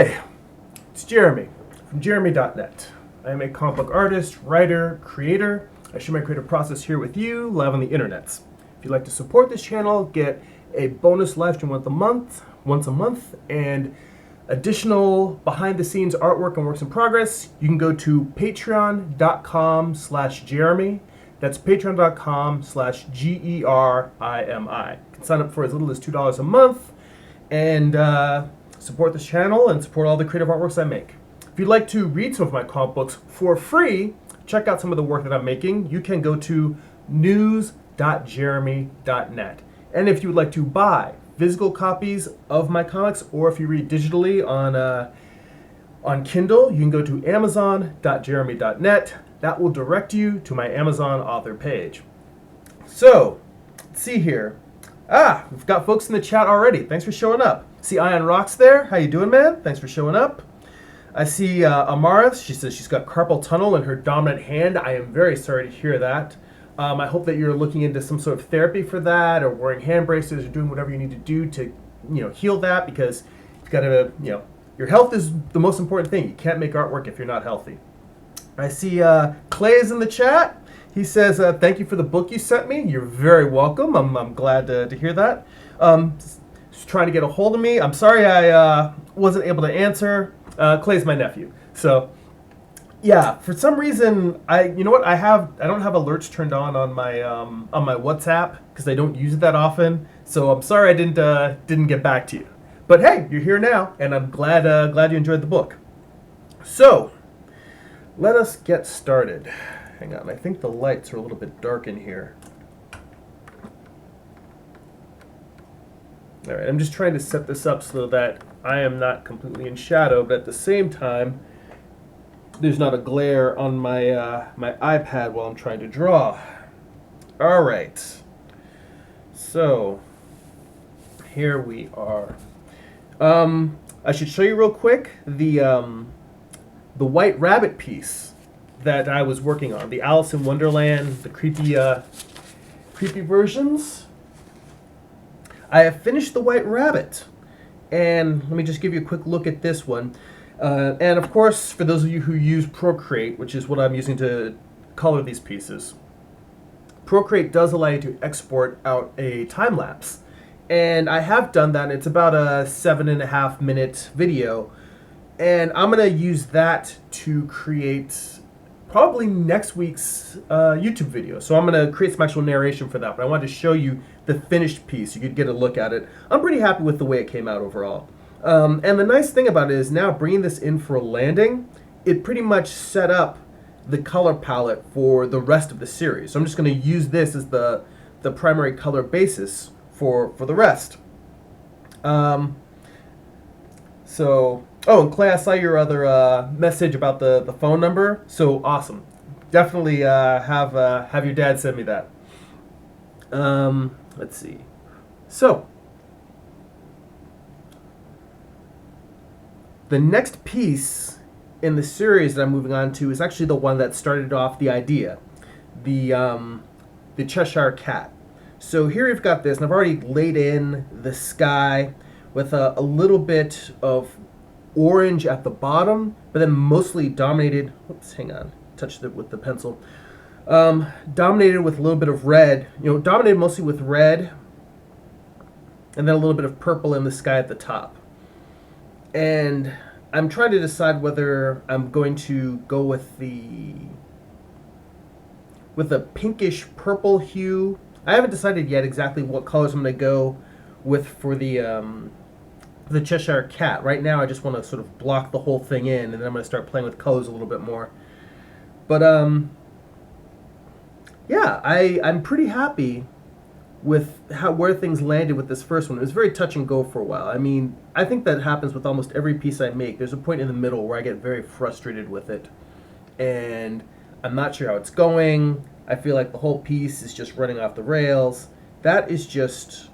Hey, it's Jeremy from jeremy.net. I am a comic book artist, writer, creator. I share my creative process here with you, live on the internets. If you'd like to support this channel, get a bonus live stream once a month, and additional behind-the-scenes artwork and works in progress, you can go to patreon.com/Jeremy. That's patreon.com/GERIMI. You can sign up for as little as $2 a month and support this channel and support all the creative artworks I make. If you'd like to read some of my comic books for free, check out some of the work that I'm making. You can go to news.jeremy.net. And if you would like to buy physical copies of my comics, or if you read digitally on Kindle, you can go to amazon.jeremy.net. That will direct you to my Amazon author page. So, let's see here. We've got folks in the chat already. Thanks for showing up. See Ion Rocks there. How you doing, man? Thanks for showing up. I see Amara. She says she's got carpal tunnel in her dominant hand. I am very sorry to hear that. I hope that you're looking into some sort of therapy for that, or wearing hand braces, or doing whatever you need to do to, heal that, because you've got to, your health is the most important thing. You can't make artwork if you're not healthy. I see Clay is in the chat. He says, thank you for the book you sent me. You're very welcome. I'm glad to hear that. Just trying to get a hold of me. I'm sorry I wasn't able to answer. Clay's my nephew. So, yeah, for some reason, I don't have alerts turned on my WhatsApp, because I don't use it that often. So I'm sorry I didn't get back to you. But hey, you're here now, and I'm glad you enjoyed the book. So, let us get started. Hang on, I think the lights are a little bit dark in here. All right, I'm just trying to set this up so that I am not completely in shadow, but at the same time, there's not a glare on my my iPad while I'm trying to draw. All right, so here we are. I should show you real quick the White Rabbit piece that I was working on, the Alice in Wonderland, the creepy versions. I have finished the White Rabbit, and let me just give you a quick look at this one. And of course, for those of you who use Procreate, which is what I'm using to color these pieces, Procreate does allow you to export out a time lapse, and I have done that. It's about a 7.5 minute video, and I'm gonna use that to create probably next week's YouTube video. So I'm going to create some actual narration for that, but I wanted to show you the finished piece. You could get a look at it. I'm pretty happy with the way it came out overall. And the nice thing about it is now bringing this in for a landing, it pretty much set up the color palette for the rest of the series. So I'm just going to use this as the primary color basis for the rest. And Clay, I saw your other message about the phone number. So awesome! Definitely have your dad send me that. Let's see. So the next piece in the series that I'm moving on to is actually the one that started off the idea, the Cheshire Cat. So here you've got this, and I've already laid in the sky with a little bit of orange at the bottom, but then mostly dominated, touched it with the pencil, dominated with a little bit of red, dominated mostly with red, and then a little bit of purple in the sky at the top. And I'm trying to decide whether I'm going to go with a pinkish purple hue. I haven't decided yet exactly what colors I'm going to go with for the Cheshire Cat. Right now I just want to sort of block the whole thing in, and then I'm going to start playing with colors a little bit more. But yeah, I'm pretty happy with where things landed with this first one. It was very touch and go for a while. I mean, I think that happens with almost every piece I make. There's a point in the middle where I get very frustrated with it, and I'm not sure how it's going. I feel like the whole piece is just running off the rails. That is just,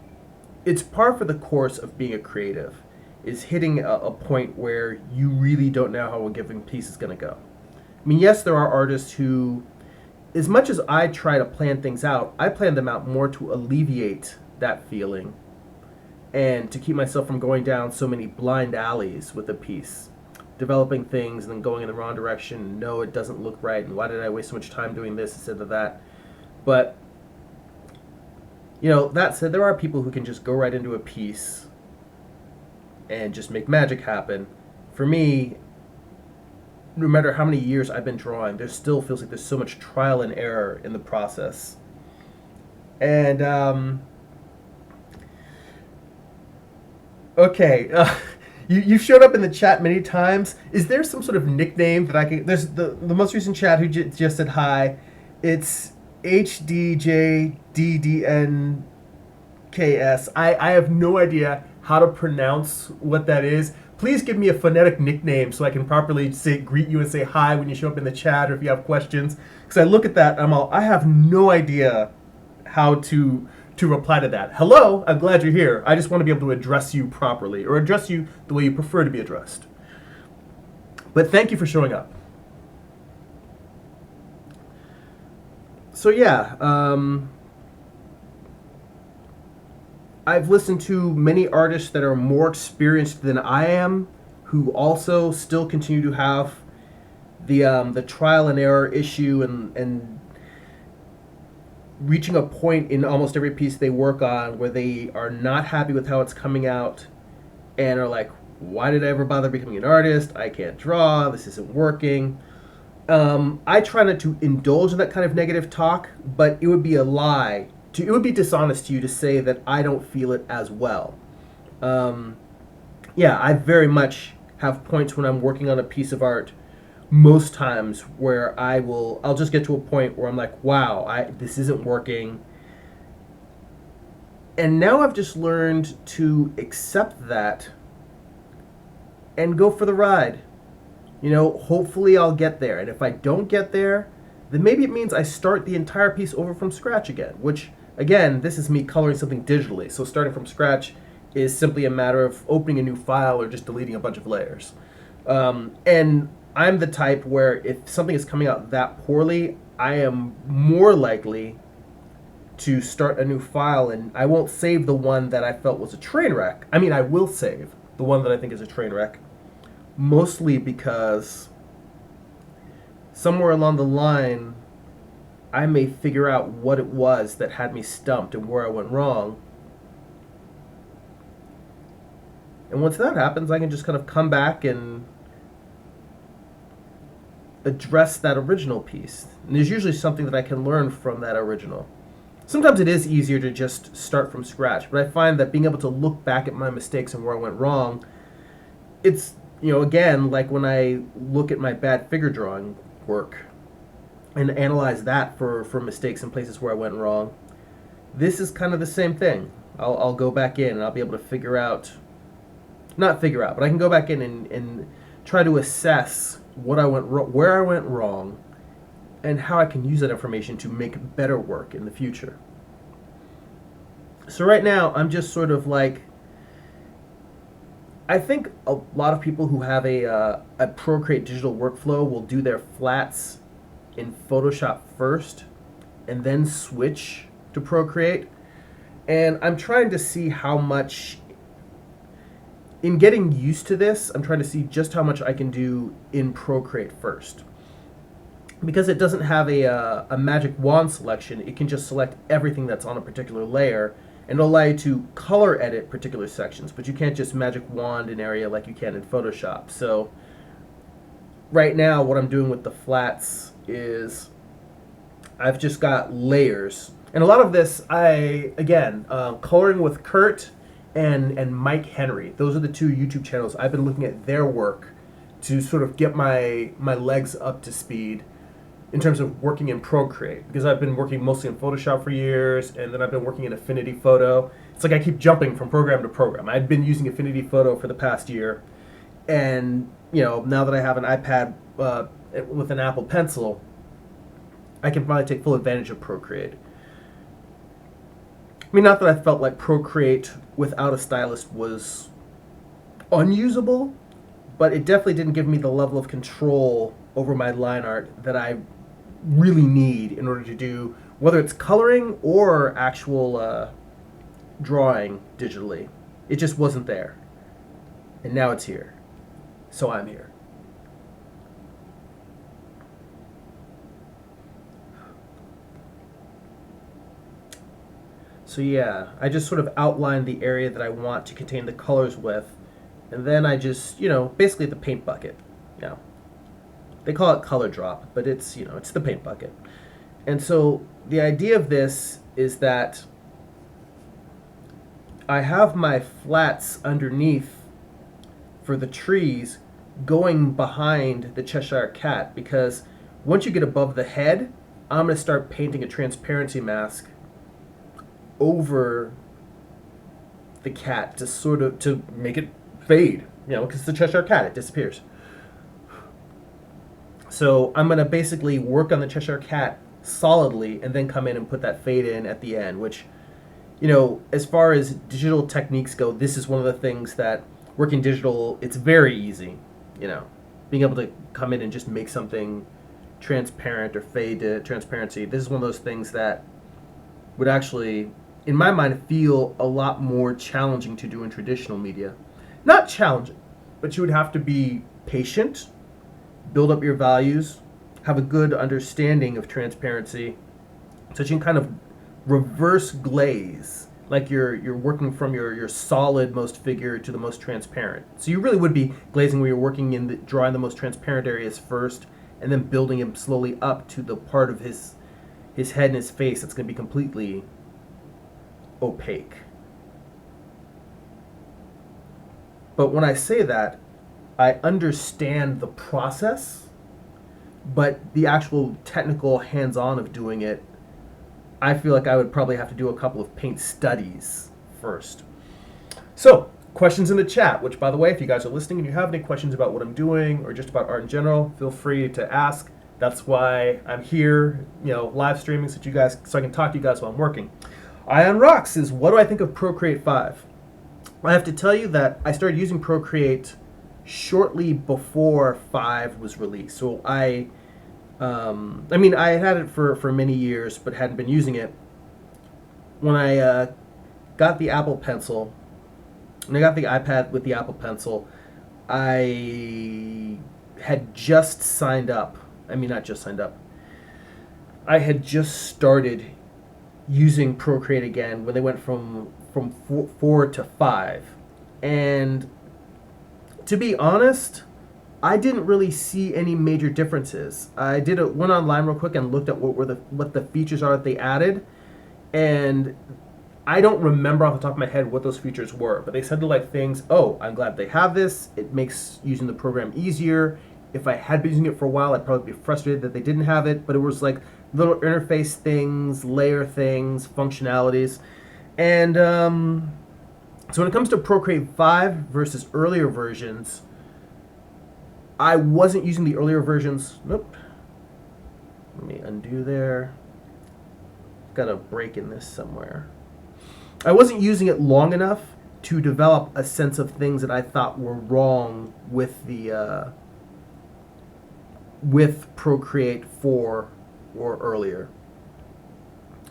it's par for the course of being a creative, is hitting a point where you really don't know how a given piece is going to go. I mean, yes, there are artists who, as much as I try to plan things out, I plan them out more to alleviate that feeling and to keep myself from going down so many blind alleys with a piece, developing things and then going in the wrong direction. No, it doesn't look right, and why did I waste so much time doing this instead of that? But that said, there are people who can just go right into a piece and just make magic happen. For me, no matter how many years I've been drawing, there still feels like there's so much trial and error in the process. And okay, you showed up in the chat many times. Is there some sort of nickname that I can? There's the most recent chat who just said hi. It's HDJDDNKS. I have no idea how to pronounce what that is. Please give me a phonetic nickname so I can properly greet you and say hi when you show up in the chat or if you have questions. Because I look at that and I have no idea how to reply to that. Hello, I'm glad you're here. I just want to be able to address you properly, or address you the way you prefer to be addressed. But thank you for showing up. So yeah, I've listened to many artists that are more experienced than I am, who also still continue to have the trial and error issue and reaching a point in almost every piece they work on where they are not happy with how it's coming out and are like, why did I ever bother becoming an artist? I can't draw. This isn't working. I try not to indulge in that kind of negative talk, but it would be a lie. It would be dishonest to you to say that I don't feel it as well. Yeah, I very much have points when I'm working on a piece of art, most times, where I'll just get to a point where I'm like, wow, this isn't working. And now I've just learned to accept that and go for the ride. Hopefully I'll get there. And if I don't get there, then maybe it means I start the entire piece over from scratch again, which, again, this is me coloring something digitally. So starting from scratch is simply a matter of opening a new file or just deleting a bunch of layers. And I'm the type where if something is coming out that poorly, I am more likely to start a new file, and I won't save the one that I felt was a train wreck. I mean, I will save the one that I think is a train wreck, mostly because somewhere along the line, I may figure out what it was that had me stumped and where I went wrong. And once that happens, I can just kind of come back and address that original piece. And there's usually something that I can learn from that original. Sometimes it is easier to just start from scratch, but I find that being able to look back at my mistakes and where I went wrong, it's, again, like when I look at my bad figure drawing work and analyze that for mistakes and places where I went wrong, this is kind of the same thing. I'll go back in and I'll be able to not figure out, but I can go back in and try to assess what I went wrong, where I went wrong, and how I can use that information to make better work in the future. So right now, I'm just sort of like, I think a lot of people who have a Procreate digital workflow will do their flats in Photoshop first and then switch to Procreate. And I'm trying to see how much, in getting used to this, I'm trying to see just how much I can do in Procreate first. Because it doesn't have a magic wand selection, it can just select everything that's on a particular layer and allow you to color edit particular sections, but you can't just magic wand an area like you can in Photoshop. So right now what I'm doing with the flats is I've just got layers. And a lot of this, coloring with Kurt and Mike Henry. Those are the two YouTube channels. I've been looking at their work to sort of get my legs up to speed in terms of working in Procreate, because I've been working mostly in Photoshop for years, and then I've been working in Affinity Photo. It's like I keep jumping from program to program. I'd been using Affinity Photo for the past year, and now that I have an iPad with an Apple Pencil, I can probably take full advantage of Procreate. I mean, not that I felt like Procreate without a stylist was unusable, but it definitely didn't give me the level of control over my line art that I really need in order to do, whether it's coloring or actual drawing digitally. It just wasn't there. And now it's here. So I'm here. So yeah, I just sort of outlined the area that I want to contain the colors with, and then I just, basically the paint bucket. They call it color drop, but it's, it's the paint bucket. And so the idea of this is that I have my flats underneath for the trees going behind the Cheshire Cat, because once you get above the head, I'm going to start painting a transparency mask over the cat to make it fade, because it's the Cheshire Cat, it disappears. So I'm going to basically work on the Cheshire Cat solidly and then come in and put that fade in at the end, which, as far as digital techniques go, this is one of the things that working digital, it's very easy, being able to come in and just make something transparent or fade to transparency. This is one of those things that would actually, in my mind, feel a lot more challenging to do in traditional media. Not challenging, but you would have to be patient, build up your values, have a good understanding of transparency, so that you can kind of reverse glaze, like you're working from your solid most figure to the most transparent. So you really would be glazing where you're working in drawing the most transparent areas first, and then building him slowly up to the part of his head and his face that's going to be completely opaque. But when I say that, I understand the process, but the actual technical hands-on of doing it, I feel like I would probably have to do a couple of paint studies first. So, questions in the chat, which, by the way, if you guys are listening and you have any questions about what I'm doing or just about art in general, feel free to ask. That's why I'm here, live streaming so I can talk to you guys while I'm working. Ion Rocks is, what do I think of Procreate 5? I have to tell you that I started using Procreate shortly before 5 was released. So I had it for many years, but hadn't been using it. When I got the Apple Pencil, when I got the iPad with the Apple Pencil, I had just signed up. Not just signed up. I had just started using Procreate again when they went from 4 to 5. And to be honest, I didn't really see any major differences. I went online real quick and looked at what the features are that they added, and I don't remember off the top of my head what those features were, but they said things, I'm glad they have this, it makes using the program easier. If I had been using it for a while, I'd probably be frustrated that they didn't have it, but it was like little interface things, layer things, functionalities. And so when it comes to Procreate 5 versus earlier versions, I wasn't using the earlier versions. Nope. Let me undo there. Got a break in this somewhere. I wasn't using it long enough to develop a sense of things that I thought were wrong with the with Procreate 4 or earlier.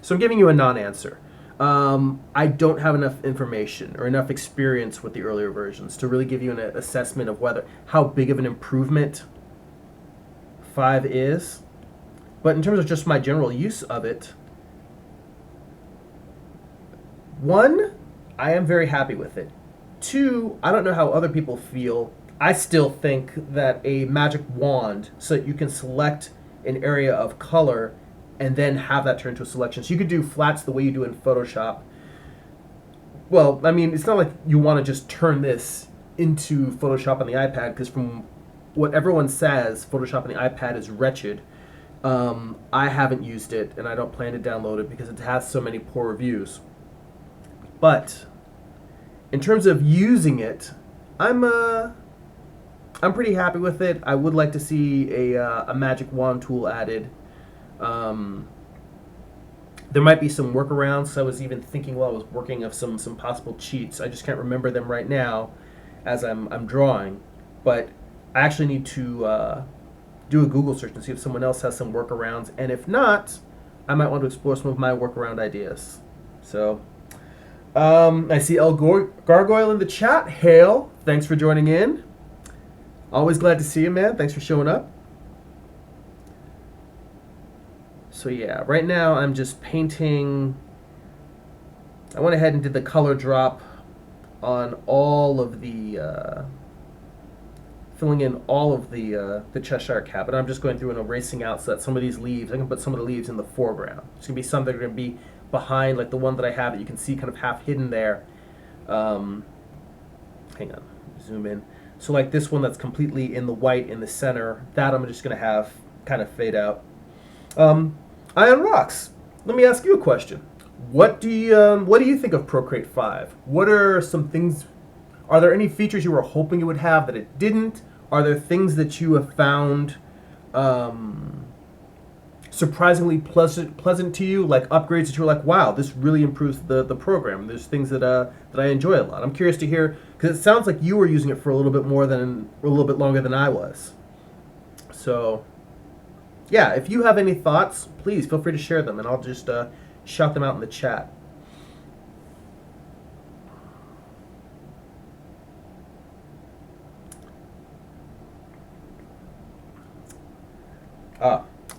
So I'm giving you a non-answer. I don't have enough information or enough experience with the earlier versions to really give you an assessment of how big of an improvement 5 is. But in terms of just my general use of it, 1, I am very happy with it. 2, I don't know how other people feel. I still think that a magic wand, so that you can select an area of color and then have that turn to a selection. So you could do flats the way you do in Photoshop. Well, it's not like you want to just turn this into Photoshop on the iPad, because from what everyone says, Photoshop on the iPad is wretched. I haven't used it, and I don't plan to download it because it has so many poor reviews. But in terms of using it, I'm pretty happy with it. I would like to see a magic wand tool added. There might be some workarounds. I was even thinking while I was working of some possible cheats. I just can't remember them right now as I'm drawing. But I actually need to do a Google search and see if someone else has some workarounds. And if not, I might want to explore some of my workaround ideas. So I see Gargoyle in the chat. Hail, thanks for joining in. Always glad to see you, man. Thanks for showing up. So yeah, right now I'm just painting. I went ahead and did the color drop on all of the, filling in all of the Cheshire Cat, but I'm just going through and erasing out so that some of these leaves, I can put some of the leaves in the foreground. It's going to be some that are going to be behind, like the one that I have that you can see kind of half hidden there. Hang on, zoom in. So like this one that's completely in the white in the center, that I'm just going to have kind of fade out. Ion Rocks, let me ask you a question. What do you think of Procreate 5? What are some things? Are there any features you were hoping it would have that it didn't? Are there things that you have found surprisingly pleasant to you, like upgrades that you were like, wow, this really improves the program? There's things that I enjoy a lot. I'm curious to hear, because it sounds like you were using it for a little bit longer than I was. So, yeah, if you have any thoughts, please feel free to share them, and I'll just shout them out in the chat.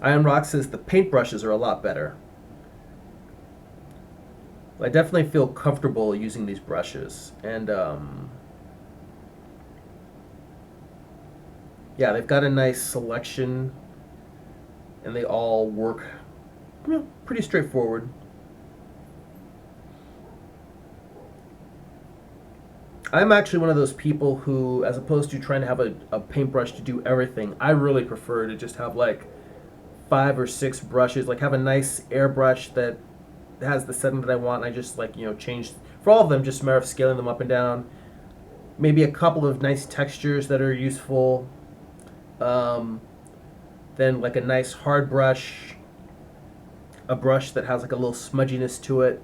Iron Rock says the paintbrushes are a lot better. I definitely feel comfortable using these brushes, and yeah, they've got a nice selection, and they all work pretty straightforward. I'm actually one of those people who, as opposed to trying to have a paintbrush to do everything, I really prefer to just have like 5 or 6 brushes, like have a nice airbrush that has the setting that I want, and I just like, change, for all of them, just a matter of scaling them up and down. Maybe a couple of nice textures that are useful. Then like a nice hard brush, a brush that has like a little smudginess to it.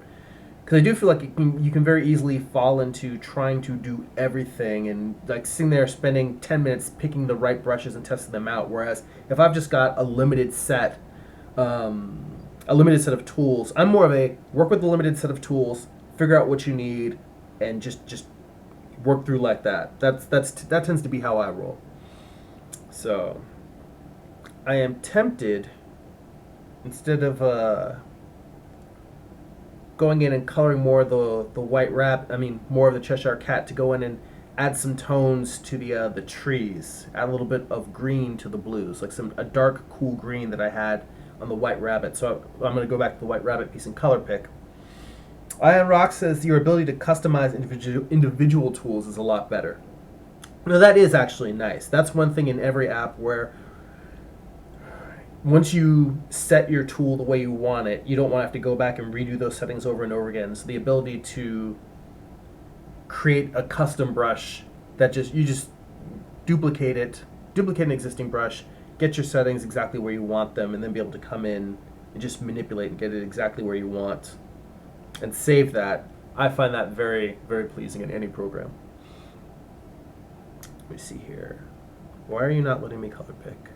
Because I do feel like you can very easily fall into trying to do everything and like sitting there spending 10 minutes picking the right brushes and testing them out. Whereas if I've just got a limited set of tools, I'm more of a work with a limited set of tools, figure out what you need, and just work through like that. That tends to be how I roll. So I am tempted, instead of going in and coloring more of the white more of the Cheshire Cat, to go in and add some tones to the trees, add a little bit of green to the blues, like a dark, cool green that I had on the white rabbit. So I'm going to go back to the white rabbit piece and color pick. Ion Rock says your ability to customize individual tools is a lot better. Now that is actually nice. That's one thing in every app where once you set your tool the way you want it, you don't want to have to go back and redo those settings over and over again. So the ability to create a custom brush that you just duplicate an existing brush, get your settings exactly where you want them, and then be able to come in and just manipulate and get it exactly where you want and save that. I find that very, very pleasing in any program. Let me see here. Why are you not letting me color pick?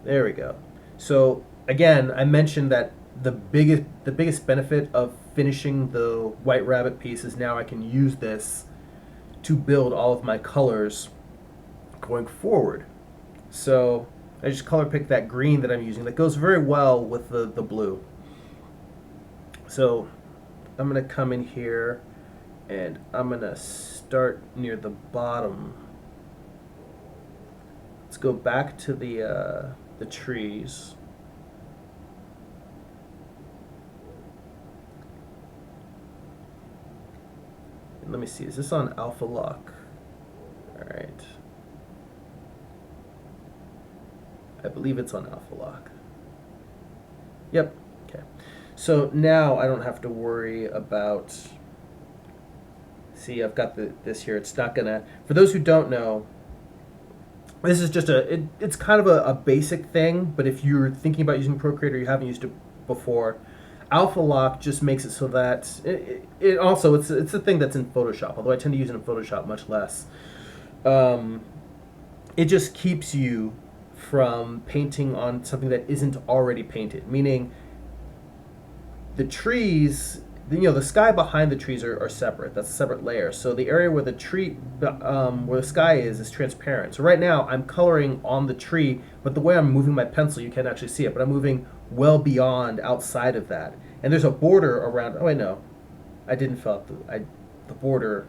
There we go. So again, I mentioned that the biggest benefit of finishing the white rabbit piece is now I can use this to build all of my colors going forward. So I just color pick that green that I'm using that goes very well with the blue. So I'm going to come in here and I'm going to start near the bottom. Let's go back to the trees. And let me see, is this on alpha lock? All right. I believe it's on alpha lock. Yep, okay. So now I don't have to worry about, see, I've got this here. It's not gonna, for those who don't know, this is just it's kind of a basic thing, but if you're thinking about using Procreate or you haven't used it before, Alpha Lock just makes it so that it also, it's a thing that's in Photoshop, although I tend to use it in Photoshop much less. It just keeps you from painting on something that isn't already painted, meaning the trees, the sky behind the trees are separate. That's a separate layer. So the area where the tree, where the sky is transparent. So right now I'm coloring on the tree, but the way I'm moving my pencil, you can't actually see it. But I'm moving well beyond outside of that, and there's a border around. Oh wait, no, I didn't fill out the border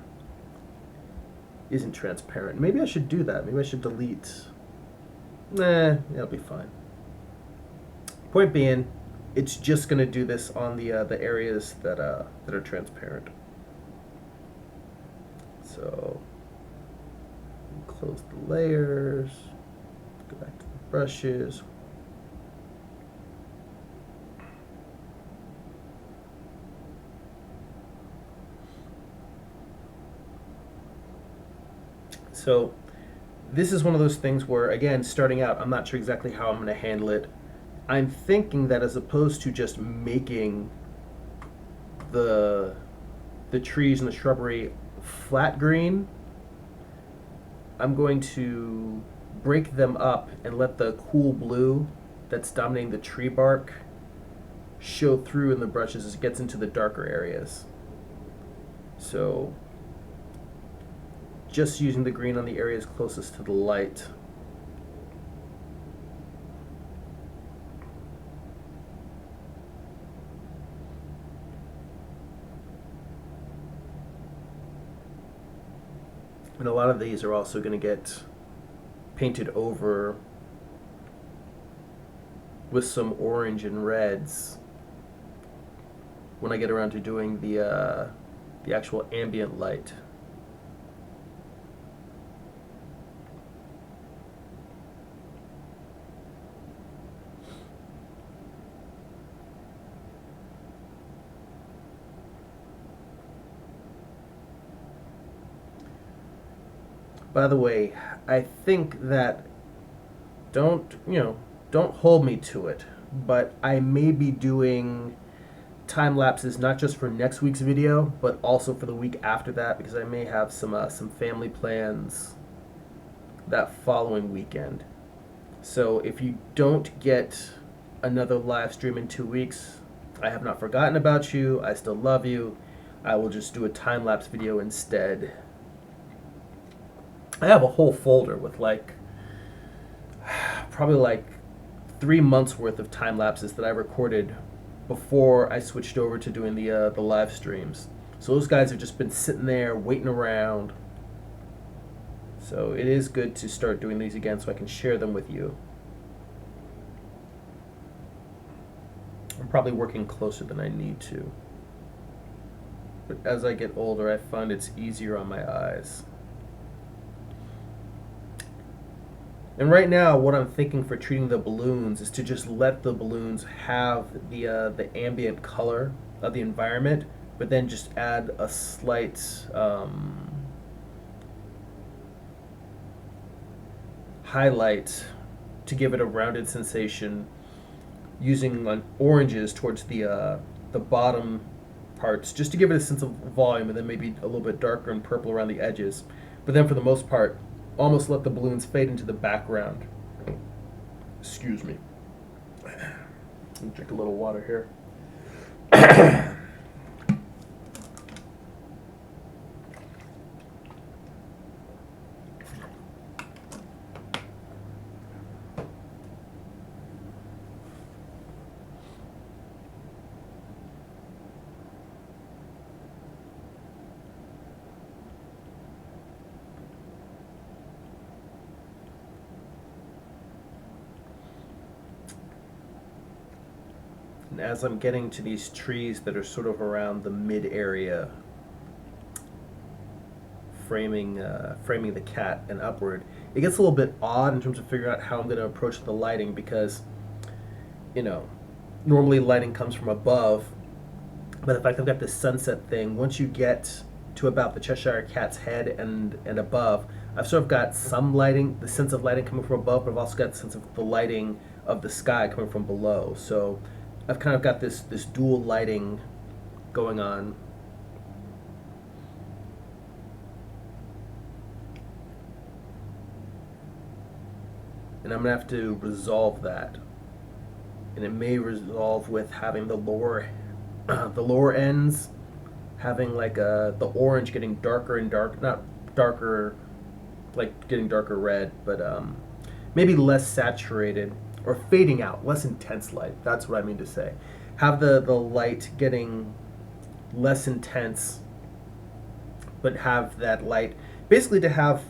isn't transparent. Maybe I should do that. Maybe I should delete. Nah, it'll be fine. Point being, it's just going to do this on the areas that are transparent. So close the layers. Go back to the brushes. So this is one of those things where, again, starting out, I'm not sure exactly how I'm going to handle it. I'm thinking that as opposed to just making the trees and the shrubbery flat green, I'm going to break them up and let the cool blue that's dominating the tree bark show through in the brushes as it gets into the darker areas. So just using the green on the areas closest to the light. And a lot of these are also going to get painted over with some orange and reds when I get around to doing the actual ambient light. By the way, I think that don't hold me to it, but I may be doing time lapses not just for next week's video, but also for the week after that, because I may have some family plans that following weekend. So if you don't get another live stream in 2 weeks, I have not forgotten about you. I still love you. I will just do a time lapse video instead. I have a whole folder with probably 3 months worth of time lapses that I recorded before I switched over to doing the live streams. So those guys have just been sitting there waiting around. So it is good to start doing these again so I can share them with you. I'm probably working closer than I need to. But as I get older, I find it's easier on my eyes. And right now, what I'm thinking for treating the balloons is to just let the balloons have the ambient color of the environment, but then just add a slight highlight to give it a rounded sensation, using oranges towards the bottom parts, just to give it a sense of volume, and then maybe a little bit darker and purple around the edges. But then for the most part, almost let the balloons fade into the background. Excuse me. Let me drink a little water here. And as I'm getting to these trees that are sort of around the mid area, framing the cat and upward, it gets a little bit odd in terms of figuring out how I'm going to approach the lighting, because normally lighting comes from above, but in fact I've got this sunset thing. Once you get to about the Cheshire Cat's head and above, I've sort of got some lighting, the sense of lighting coming from above, but I've also got the sense of the lighting of the sky coming from below. So I've kind of got this dual lighting going on. And I'm going to have to resolve that. And it may resolve with having the lower the lower ends having like the orange getting darker and dark, not darker, like getting darker red, but maybe less saturated or fading out, less intense light. That's what I mean to say. Have the light getting less intense, but have that light basically to have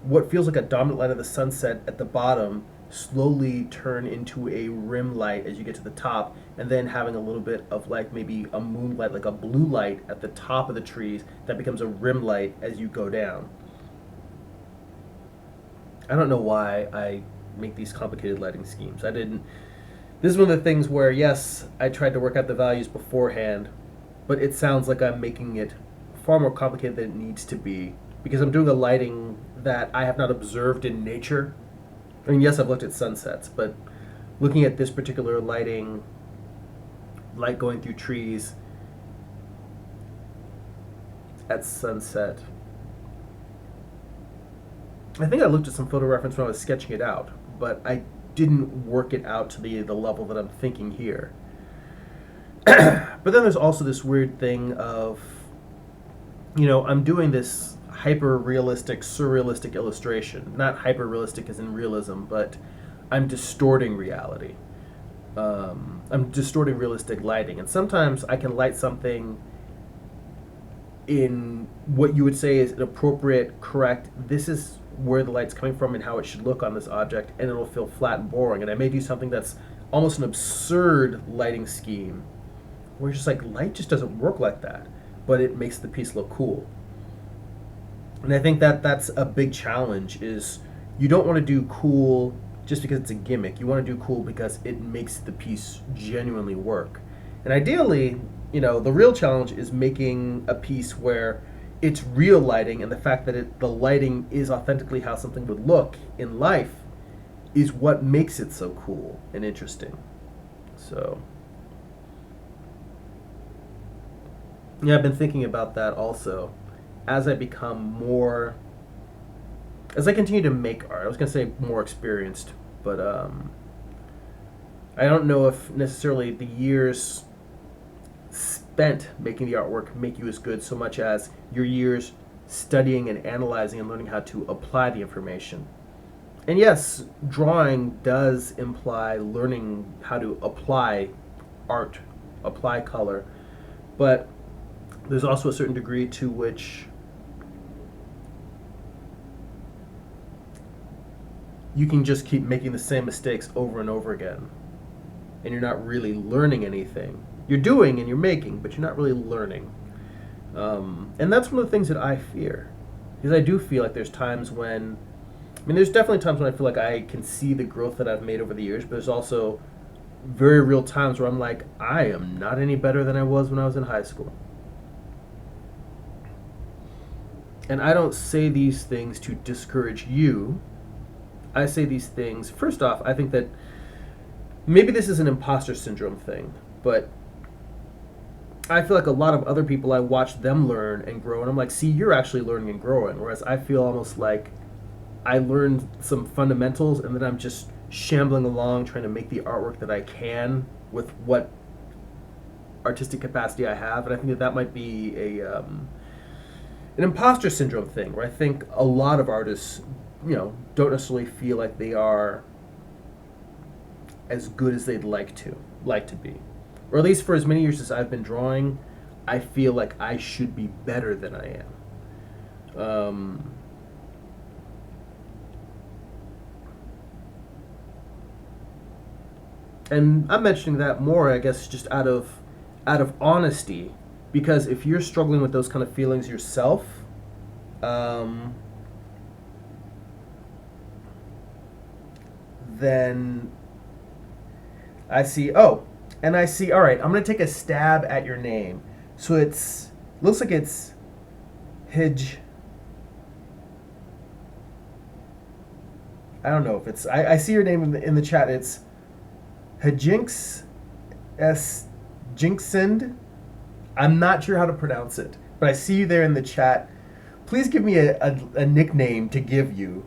what feels like a dominant light of the sunset at the bottom slowly turn into a rim light as you get to the top, and then having a little bit of like maybe a moonlight, like a blue light at the top of the trees that becomes a rim light as you go down. I don't know why I make these complicated lighting schemes. I didn't. This is one of the things where, yes, I tried to work out the values beforehand, but it sounds like I'm making it far more complicated than it needs to be because I'm doing a lighting that I have not observed in nature. I mean, yes, I've looked at sunsets, but looking at this particular lighting, light going through trees at sunset, I think I looked at some photo reference when I was sketching it out, but I didn't work it out to the level that I'm thinking here. But then there's also this weird thing of, I'm doing this hyper-realistic, surrealistic illustration. Not hyper-realistic as in realism, but I'm distorting reality. I'm distorting realistic lighting. And sometimes I can light something in what you would say is an appropriate, correct, this is where the light's coming from and how it should look on this object, and it'll feel flat and boring. And I may do something that's almost an absurd lighting scheme, where it's just like, light just doesn't work like that, but it makes the piece look cool. And I think that that's a big challenge, is you don't want to do cool just because it's a gimmick. You want to do cool because it makes the piece genuinely work. And ideally, the real challenge is making a piece where it's real lighting, and the fact that the lighting is authentically how something would look in life is what makes it so cool and interesting. So, yeah, I've been thinking about that also as I continue to make art. I was going to say more experienced, but I don't know if necessarily the years spent making the artwork make you as good so much as your years studying and analyzing and learning how to apply the information. And yes, drawing does imply learning how to apply art, apply color, but there's also a certain degree to which you can just keep making the same mistakes over and over again, and you're not really learning anything. You're doing and you're making, but you're not really learning. And that's one of the things that I fear. Because I do feel like there's times when, there's definitely times when I feel like I can see the growth that I've made over the years, but there's also very real times where I'm like, I am not any better than I was when I was in high school. And I don't say these things to discourage you. I say these things, first off, I think that maybe this is an imposter syndrome thing, but I feel like a lot of other people, I watch them learn and grow, and I'm like, see, you're actually learning and growing, whereas I feel almost like I learned some fundamentals and then I'm just shambling along trying to make the artwork that I can with what artistic capacity I have, and I think that might be an imposter syndrome thing, where I think a lot of artists, don't necessarily feel like they are as good as they'd like to be. Or at least for as many years as I've been drawing, I feel like I should be better than I am. And I'm mentioning that more, I guess, just out of honesty, because if you're struggling with those kind of feelings yourself, then I see, all right, I'm going to take a stab at your name. So looks like it's Hidge. I don't know if it's, I see your name in the chat. It's Hajinx S. Jinxind. I'm not sure how to pronounce it, but I see you there in the chat. Please give me a nickname to give you.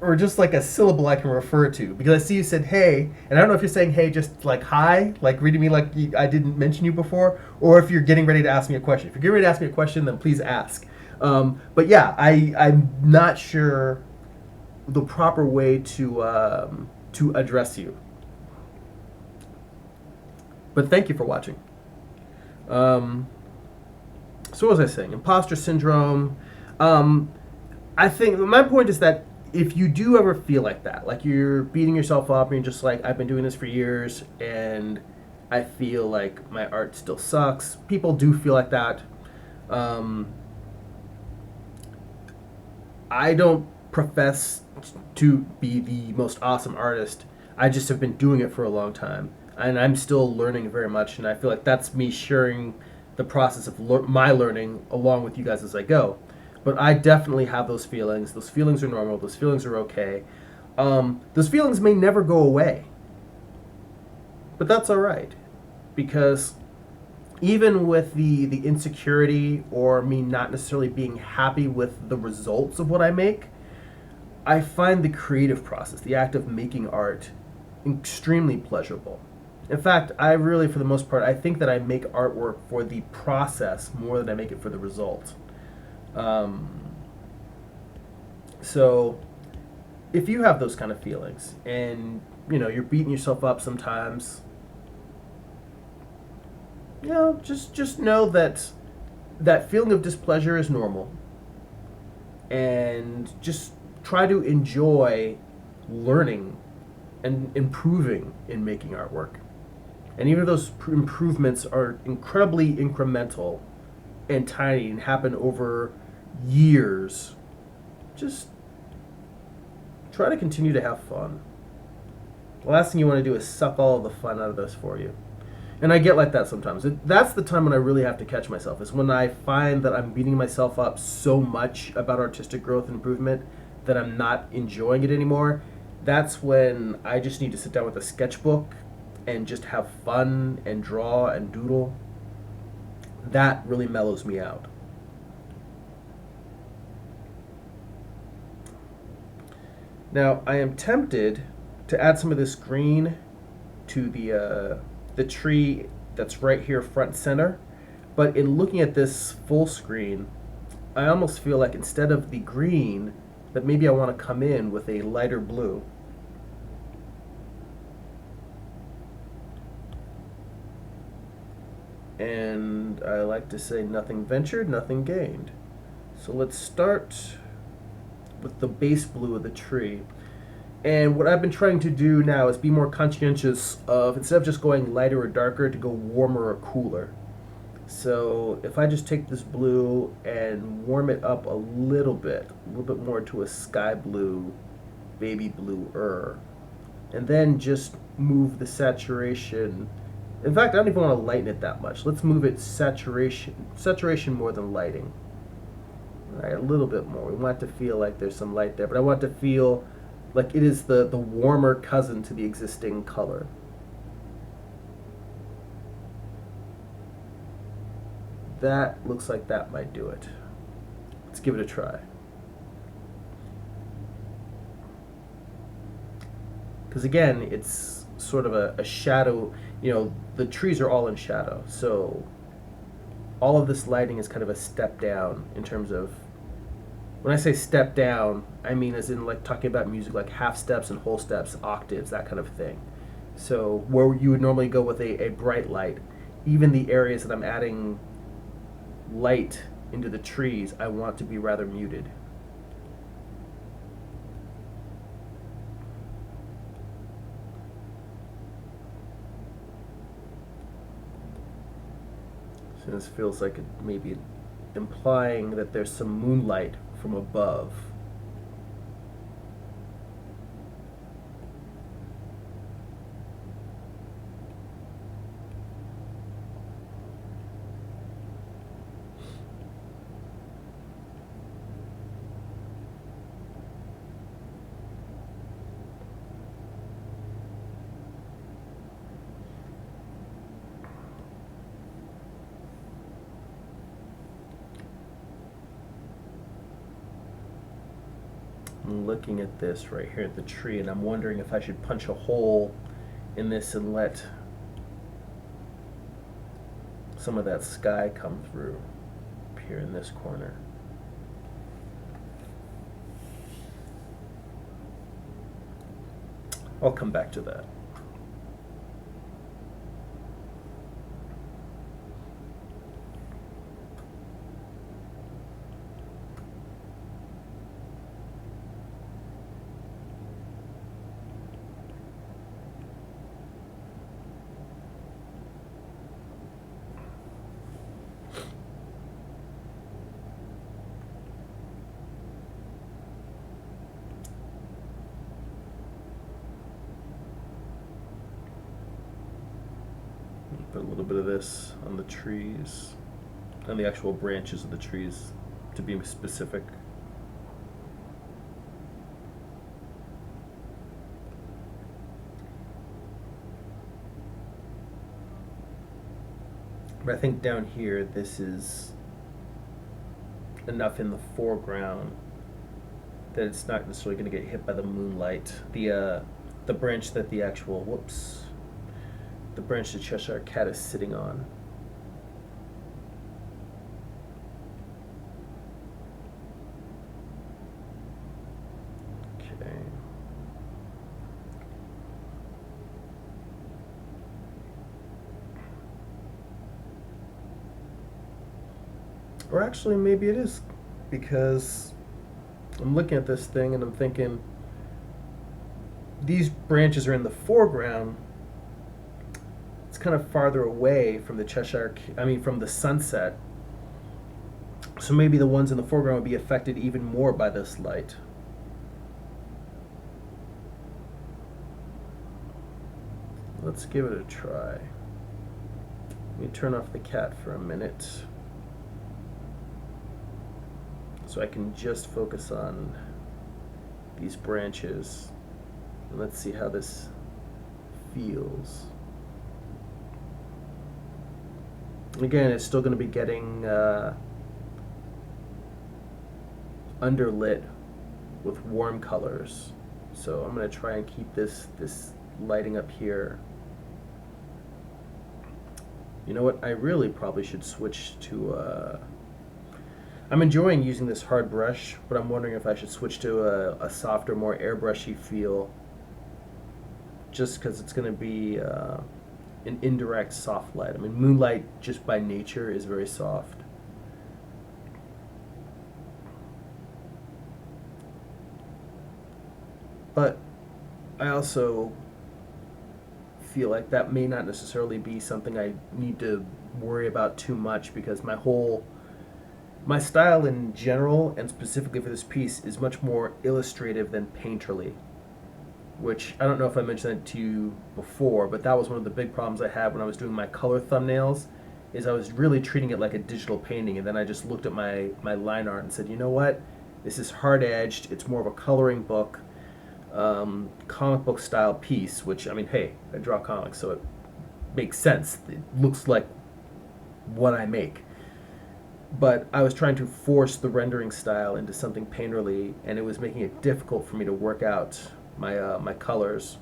or just like a syllable I can refer to, because I see you said hey, and I don't know if you're saying hey just like hi, like reading me like I didn't mention you before, or if you're getting ready to ask me a question. If you're getting ready to ask me a question, then please ask. But yeah, I'm not sure the proper way to address you. But thank you for watching. Um, so what was I saying? Imposter syndrome. I think my point is that if you do ever feel like that, like you're beating yourself up and you're just like, I've been doing this for years and I feel like my art still sucks. People do feel like that. Um, I don't profess to be the most awesome artist. I just have been doing it for a long time, and I'm still learning very much. And I feel like that's me sharing the process of my learning along with you guys as I go. But I definitely have those feelings. Those feelings are normal. Those feelings are okay. Those feelings may never go away, but that's all right, because even with the insecurity or me not necessarily being happy with the results of what I make, I find the creative process, the act of making art, extremely pleasurable. In fact, I really, for the most part, I think that I make artwork for the process more than I make it for the result. Um, so, if you have those kind of feelings and you're beating yourself up sometimes, just know that that feeling of displeasure is normal, and just try to enjoy learning and improving in making artwork. And even if those improvements are incredibly incremental and tiny and happen over years, just try to continue to have fun. The last thing you want to do is suck all of the fun out of this for you. And I get like that sometimes. That's the time when I really have to catch myself, is when I find that I'm beating myself up so much about artistic growth and improvement that I'm not enjoying it anymore. That's when I just need to sit down with a sketchbook and just have fun and draw and doodle. That really mellows me out. Now, I am tempted to add some of this green to the tree that's right here front and center, but in looking at this full screen, I almost feel like instead of the green, that maybe I want to come in with a lighter blue. And I like to say nothing ventured, nothing gained. So let's start with the base blue of the tree. And what I've been trying to do now is be more conscientious of, instead of just going lighter or darker, to go warmer or cooler. So if I just take this blue and warm it up a little bit more to a sky blue, baby blue-er, and then just move the saturation. In fact, I don't even want to lighten it that much. Let's move it saturation more than lighting. All right, a little bit more. We want it to feel like there's some light there, but I want it to feel like it is the warmer cousin to the existing color. That looks like that might do it. Let's give it a try. Because again, it's sort of a shadow, the trees are all in shadow, so all of this lighting is kind of a step down in terms of, when I say step down, I mean as in like talking about music, like half steps and whole steps, octaves, that kind of thing. So where you would normally go with a bright light, even the areas that I'm adding light into the trees, I want to be rather muted. So this feels like it maybe implying that there's some moonlight from above. I'm looking at this right here at the tree, and I'm wondering if I should punch a hole in this and let some of that sky come through up here in this corner. I'll come back to that. Put a little bit of this on the trees, on the actual branches of the trees, to be specific. But I think down here, this is enough in the foreground that it's not necessarily going to get hit by the moonlight. The branch that the actual, the branch the Cheshire Cat is sitting on. Okay. Or actually, maybe it is, because I'm looking at this thing and I'm thinking these branches are in the foreground. It's kind of farther away from the from the sunset. So maybe the ones in the foreground would be affected even more by this light. Let's give it a try. Let me turn off the cat for a minute so I can just focus on these branches. And let's see how this feels. Again, it's still going to be getting underlit with warm colors. So I'm going to try and keep this lighting up here. You know what? I really probably should switch to... I'm enjoying using this hard brush, but I'm wondering if I should switch to a softer, more airbrushy feel. Just because it's going to be... an indirect soft light. I mean, moonlight just by nature is very soft. But I also feel like that may not necessarily be something I need to worry about too much, because my style in general, and specifically for this piece, is much more illustrative than painterly. Which, I don't know if I mentioned that to you before, but that was one of the big problems I had when I was doing my color thumbnails, is I was really treating it like a digital painting, and then I just looked at my line art and said, you know what, this is hard-edged, it's more of a coloring book, comic book style piece, which, I mean, hey, I draw comics, so it makes sense. It looks like what I make. But I was trying to force the rendering style into something painterly, and it was making it difficult for me to work out my colors.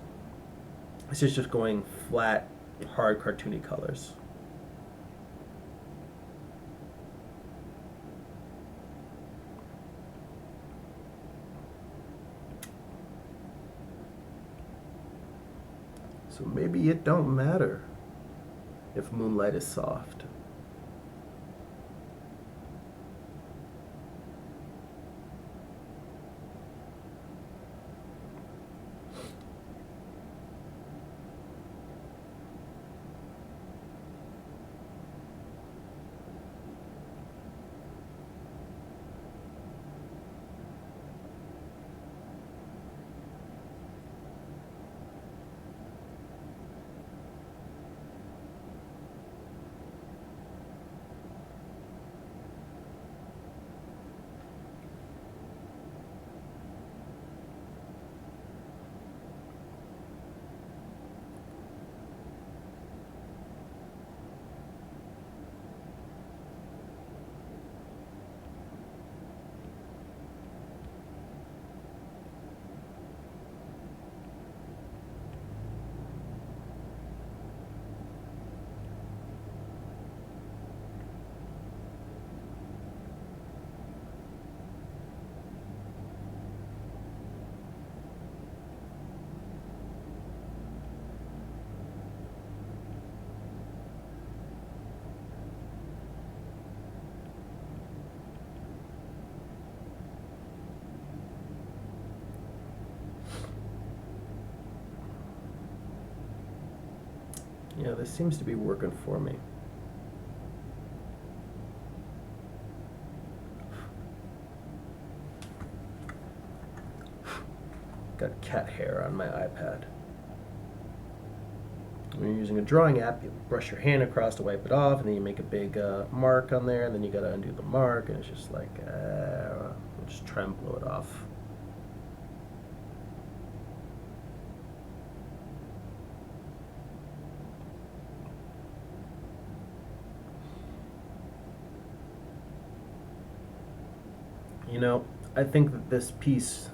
It's just going flat, hard, cartoony colors. So maybe it don't matter if moonlight is soft. Yeah, this seems to be working for me. Got cat hair on my iPad. When you're using a drawing app, you brush your hand across to wipe it off, and then you make a big mark on there, and then you gotta undo the mark, and it's just like, just try and blow it off. You know, I think that this piece,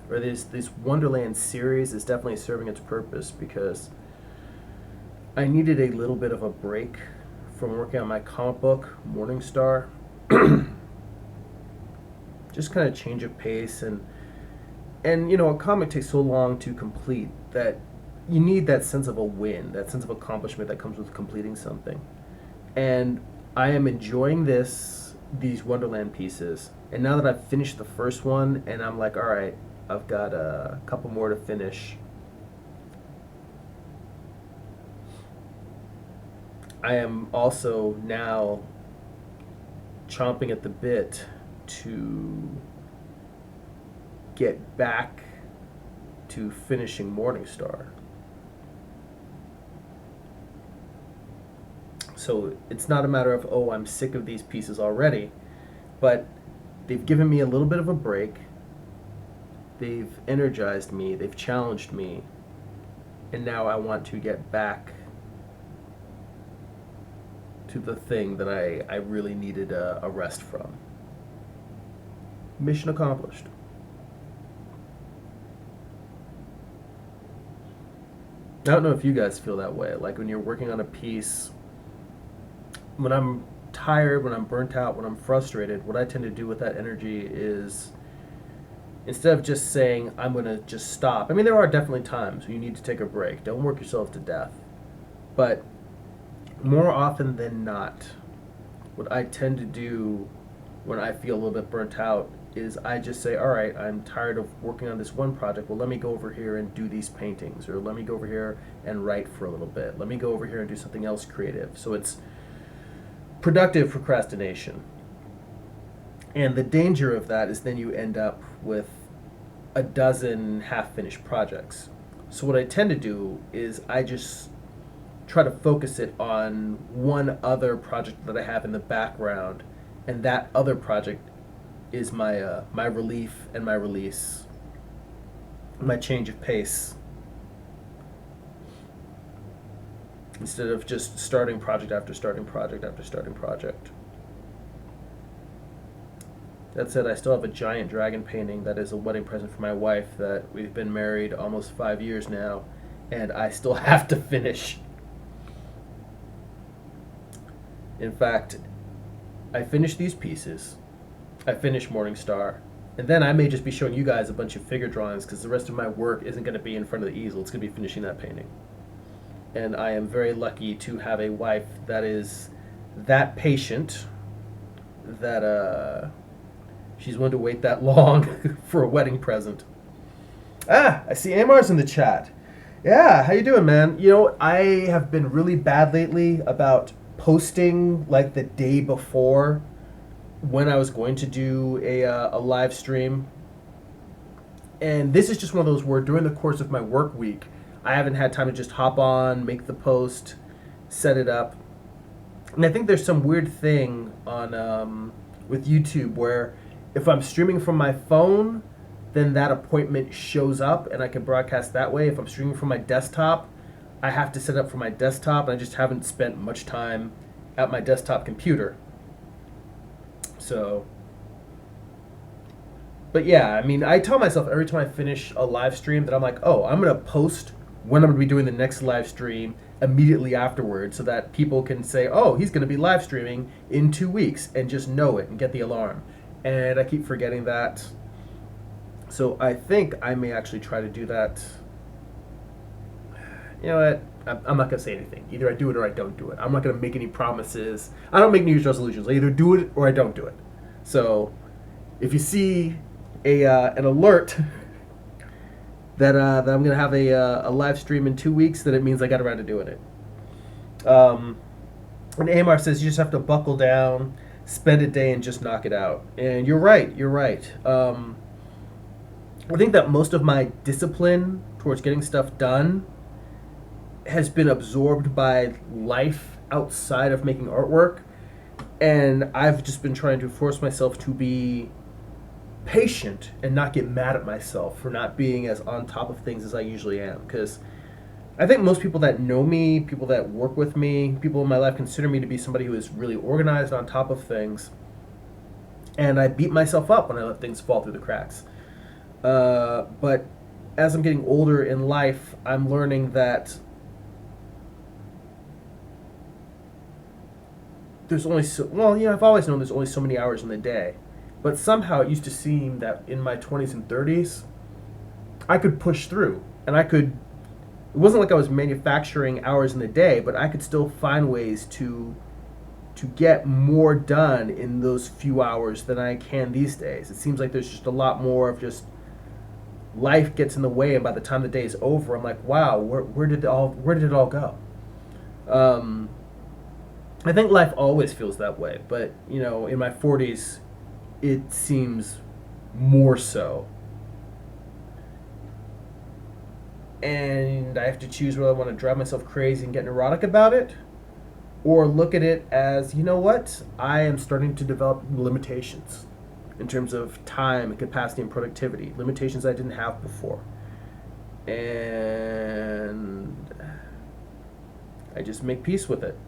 or this Wonderland series, is definitely serving its purpose, because I needed a little bit of a break from working on my comic book, Morningstar. Just kind of change of pace, and you know, a comic takes so long to complete that you need that sense of a win, that sense of accomplishment that comes with completing something. And I am enjoying these Wonderland pieces. And now that I've finished the first one, and I'm like, all right, I've got a couple more to finish. I am also now chomping at the bit to get back to finishing Morningstar. So it's not a matter of, oh, I'm sick of these pieces already, but they've given me a little bit of a break. They've energized me, they've challenged me, and now I want to get back to the thing that I really needed a rest from. Mission accomplished. I don't know if you guys feel that way. Like when you're working on a piece, when I'm tired, when I'm burnt out, when I'm frustrated, what I tend to do with that energy is, instead of just saying, I'm going to just stop. I mean, there are definitely times when you need to take a break. Don't work yourself to death. But more often than not, what I tend to do when I feel a little bit burnt out is I just say, all right, I'm tired of working on this one project. Well, let me go over here and do these paintings, or let me go over here and write for a little bit. Let me go over here and do something else creative. So it's productive procrastination. And the danger of that is then you end up with a dozen half-finished projects. So what I tend to do is I just try to focus it on one other project that I have in the background, and that other project is my my relief and my release, my change of pace, instead of just starting project after starting project after starting project. That said, I still have a giant dragon painting that is a wedding present for my wife that we've been married almost 5 years now, and I still have to finish. In fact, I finished these pieces, I finished Morningstar, and then I may just be showing you guys a bunch of figure drawings because the rest of my work isn't going to be in front of the easel. It's going to be finishing that painting. And I am very lucky to have a wife that is that patient, that she's willing to wait that long for a wedding present. I see Amar's in the chat. Yeah, how you doing, man? You know, I have been really bad lately about posting like the day before when I was going to do a live stream. And this is just one of those where during the course of my work week, I haven't had time to just hop on, make the post, set it up. And I think there's some weird thing on with YouTube where if I'm streaming from my phone, then that appointment shows up and I can broadcast that way. If I'm streaming from my desktop, I have to set up for my desktop, and I just haven't spent much time at my desktop computer. So, but yeah, I mean, I tell myself every time I finish a live stream that I'm like, oh, I'm going to post when I'm going to be doing the next live stream immediately afterwards so that people can say, oh, he's going to be live streaming in 2 weeks, and just know it and get the alarm. And I keep forgetting that. So I think I may actually try to do that. You know what? I'm not going to say anything. Either I do it or I don't do it. I'm not going to make any promises. I don't make New Year's resolutions. I either do it or I don't do it. So if you see an alert that I'm going to have a live stream in 2 weeks, then it means I got around to doing it. Um, and Amar says you just have to buckle down, spend a day, and just knock it out. And you're right. You're right. I think that most of my discipline towards getting stuff done has been absorbed by life outside of making artwork, and I've just been trying to force myself to be patient and not get mad at myself for not being as on top of things as I usually am. Because I think most people that know me, people that work with me, people in my life consider me to be somebody who is really organized, on top of things, and I beat myself up when I let things fall through the cracks. But as I'm getting older in life, I'm learning that there's only I've always known there's only so many hours in the day. But somehow it used to seem that in my 20s and 30s, I could push through. And it wasn't like I was manufacturing hours in the day, but I could still find ways to get more done in those few hours than I can these days. It seems like there's just a lot more of just life gets in the way, and by the time the day is over, I'm like, wow, where did it all go? I think life always feels that way, but in my 40s, it seems more so. And I have to choose whether I want to drive myself crazy and get neurotic about it, or look at it as, you know what, I am starting to develop limitations in terms of time and capacity and productivity, limitations I didn't have before. And I just make peace with it.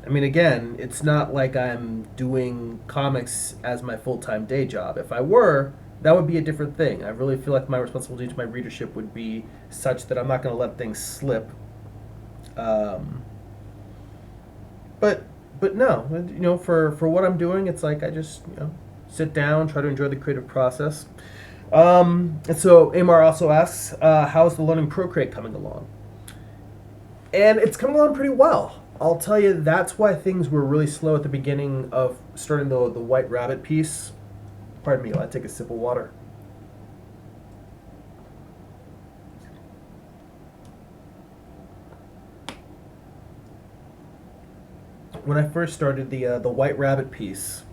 I mean, again, it's not like I'm doing comics as my full-time day job. If I were, that would be a different thing. I really feel like my responsibility to my readership would be such that I'm not going to let things slip. But no, for what I'm doing, it's like I just sit down, try to enjoy the creative process. And so Amar also asks, how's the learning Procreate coming along? And it's coming along pretty well. I'll tell you, that's why things were really slow at the beginning of starting the White Rabbit piece. Pardon me, I'll take a sip of water. When I first started the White Rabbit piece,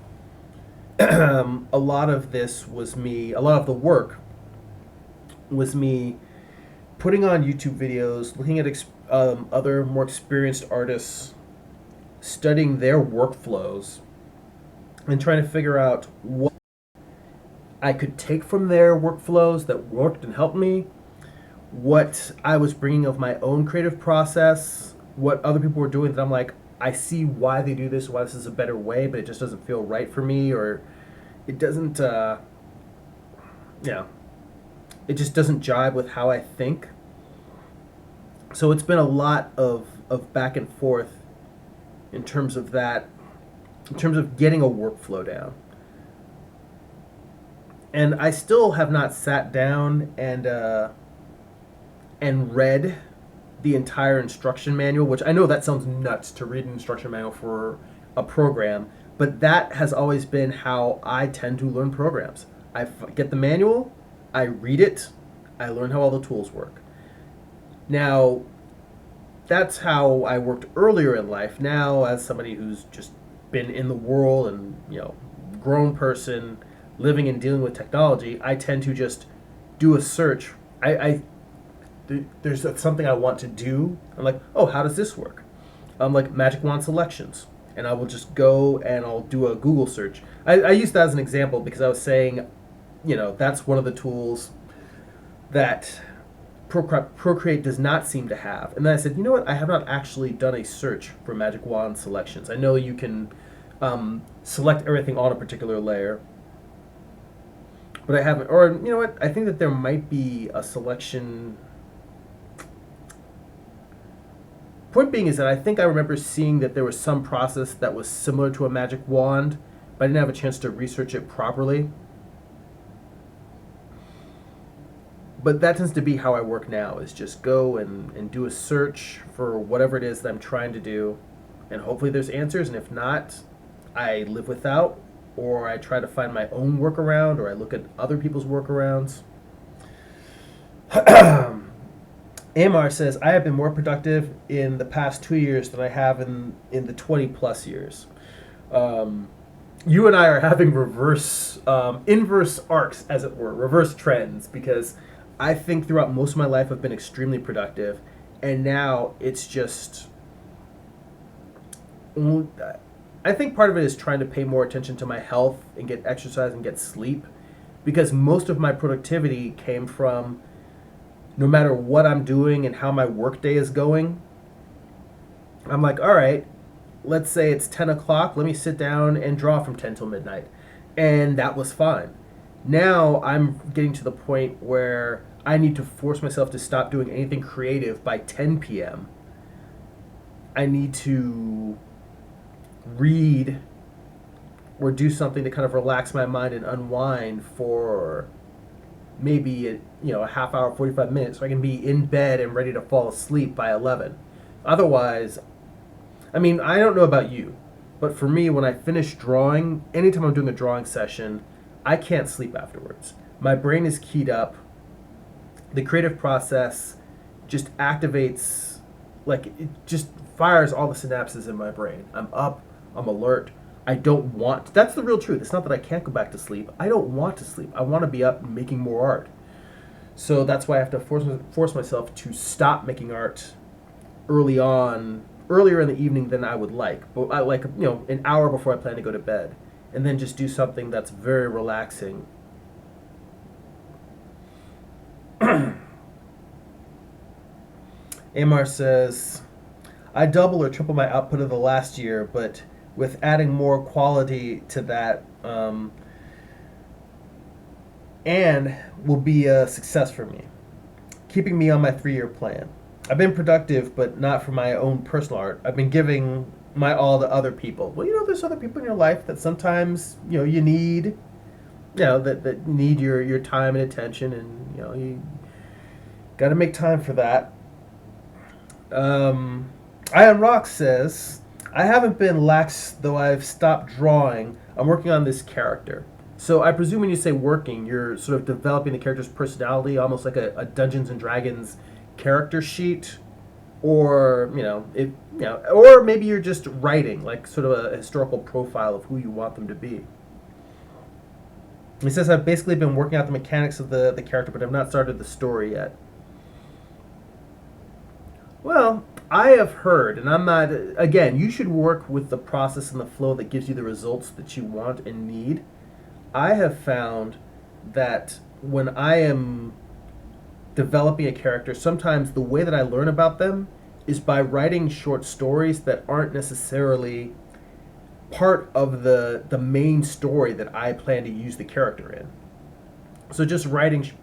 a lot of the work was me putting on YouTube videos, looking at other more experienced artists, studying their workflows, and trying to figure out what I could take from their workflows that worked and helped me, what I was bringing of my own creative process, what other people were doing that I'm like, I see why they do this, why this is a better way, but it just doesn't feel right for me, or it doesn't, it just doesn't jive with how I think. So it's been a lot of back and forth in terms of that, in terms of getting a workflow down. And I still have not sat down and read the entire instruction manual, which I know that sounds nuts to read an instruction manual for a program, but that has always been how I tend to learn programs. I get the manual, I read it, I learn how all the tools work. Now, that's how I worked earlier in life. Now, as somebody who's just been in the world and, grown person, living and dealing with technology, I tend to just do a search. There's something I want to do. I'm like, oh, how does this work? Like magic wand selections. And I will just go and I'll do a Google search. I used that as an example because I was saying, that's one of the tools that Procreate does not seem to have. And then I said, you know what? I have not actually done a search for magic wand selections. I know you can select everything on a particular layer, but I haven't. Or you know what? I think that there might be a selection. Point being is that I think I remember seeing that there was some process that was similar to a magic wand, but I didn't have a chance to research it properly. But that tends to be how I work now, is just go and do a search for whatever it is that I'm trying to do, and hopefully there's answers, and if not, I live without, or I try to find my own workaround, or I look at other people's workarounds. Amar says, I have been more productive in the past 2 years than I have in the 20 plus years. You and I are having inverse arcs, as it were, reverse trends, because I think throughout most of my life I've been extremely productive, and now it's just. I think part of it is trying to pay more attention to my health and get exercise and get sleep, because most of my productivity came from no matter what I'm doing and how my workday is going. I'm like, all right, let's say it's 10 o'clock, let me sit down and draw from 10 till midnight. And that was fine. Now I'm getting to the point where I need to force myself to stop doing anything creative by 10 p.m. I need to read or do something to kind of relax my mind and unwind for maybe a half hour, 45 minutes, so I can be in bed and ready to fall asleep by 11. Otherwise, I mean, I don't know about you, but for me, when I finish drawing, anytime I'm doing a drawing session, I can't sleep afterwards. My brain is keyed up. The creative process just activates, like, it just fires all the synapses in my brain. I'm up, I'm alert. I don't want, that's the real truth. It's not that I can't go back to sleep. I don't want to sleep. I want to be up making more art. So that's why I have to force myself to stop making art earlier in the evening than I would like. But I like, an hour before I plan to go to bed. And then just do something that's very relaxing. Amar says, I double or triple my output of the last year, but with adding more quality to that, and will be a success for me, keeping me on my 3-year plan. I've been productive, but not for my own personal art. I've been giving my all to other people. Well, there's other people in your life that sometimes, you need, that need your time and attention, and, you got to make time for that. Ion Rock says, I haven't been lax, though I've stopped drawing. I'm working on this character. So I presume when you say working, you're sort of developing the character's personality, almost like a Dungeons and Dragons character sheet, or or maybe you're just writing, like sort of a historical profile of who you want them to be. He says, I've basically been working out the mechanics of the character, but I've not started the story yet. Well, I have heard, and I'm not, again, you should work with the process and the flow that gives you the results that you want and need. I have found that when I am developing a character, sometimes the way that I learn about them is by writing short stories that aren't necessarily part of the main story that I plan to use the character in. So just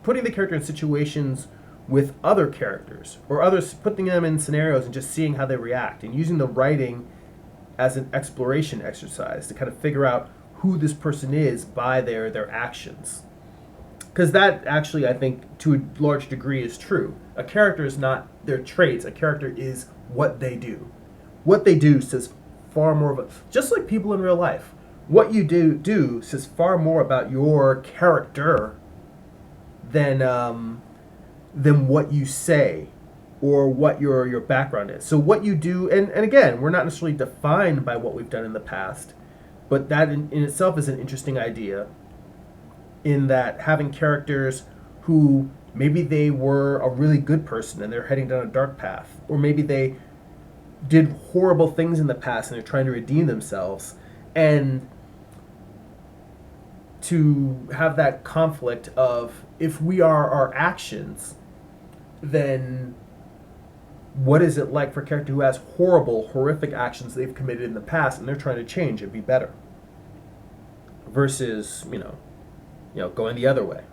putting the character in situations with other characters, or others, putting them in scenarios and just seeing how they react, and using the writing as an exploration exercise to kind of figure out who this person is by their actions. Because that actually, I think, to a large degree is true. A character is not their traits. A character is what they do. What they do says far more just like people in real life. What you do says far more about your character than what you say or what your background is. So what you do, and again, we're not necessarily defined by what we've done in the past, but that in itself is an interesting idea, in that having characters who maybe they were a really good person and they're heading down a dark path, or maybe they did horrible things in the past and they're trying to redeem themselves, and to have that conflict of, if we are our actions, then what is it like for a character who has horrific actions they've committed in the past and they're trying to change and be better, versus going the other way.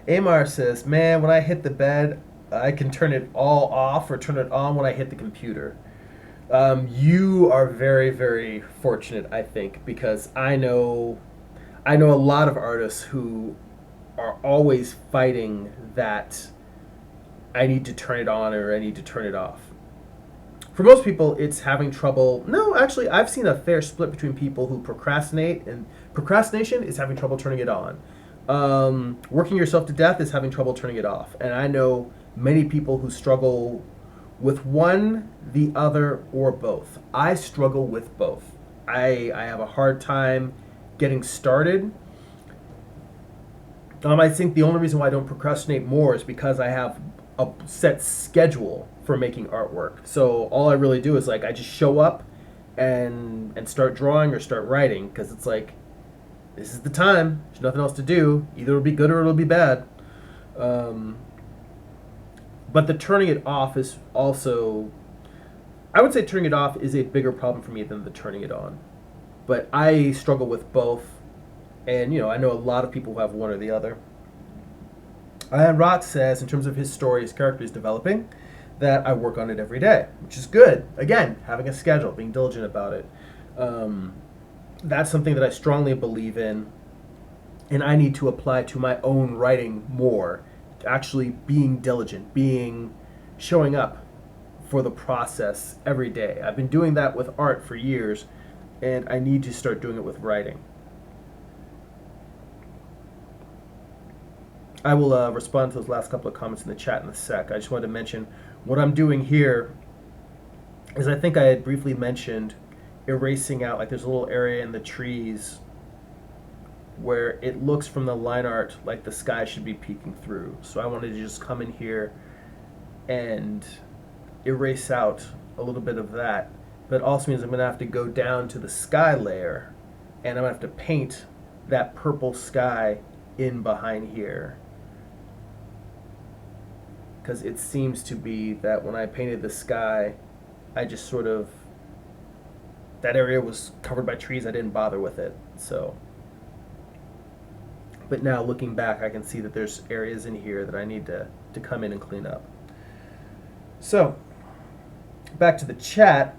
Amar says, man, when I hit the bed, I can turn it all off or turn it on when I hit the computer. You are very, very fortunate, I think, because I know a lot of artists who are always fighting that I need to turn it on or I need to turn it off. For most people, it's having trouble. No, actually, I've seen a fair split between people who procrastinate and Procrastination is having trouble turning it on. Working yourself to death is having trouble turning it off. And I know many people who struggle with one, the other, or both. I struggle with both. I have a hard time getting started. I think the only reason why I don't procrastinate more is because I have a set schedule for making artwork. So all I really do is like I just show up and start drawing or start writing, because it's like, this is the time. There's nothing else to do. Either it'll be good or it'll be bad. But the turning it off is also, I would say turning it off is a bigger problem for me than the turning it on. But I struggle with both. And, I know a lot of people who have one or the other. And Rock says, in terms of his story, his character is developing, that I work on it every day, which is good. Again, having a schedule, being diligent about it. That's something that I strongly believe in, and I need to apply to my own writing more. Actually being diligent, showing up for the process every day. I've been doing that with art for years, and I need to start doing it with writing. I will respond to those last couple of comments in the chat in a sec. I just wanted to mention what I'm doing here is, I think I had briefly mentioned erasing out, like there's a little area in the trees where it looks from the line art like the sky should be peeking through. So I wanted to just come in here and erase out a little bit of that. But it also means I'm going to have to go down to the sky layer, and I'm going to have to paint that purple sky in behind here. Because it seems to be that when I painted the sky, I just sort of, that area was covered by trees, I didn't bother with it. So, but now looking back, I can see that there's areas in here that I need to come in and clean up. So, back to the chat.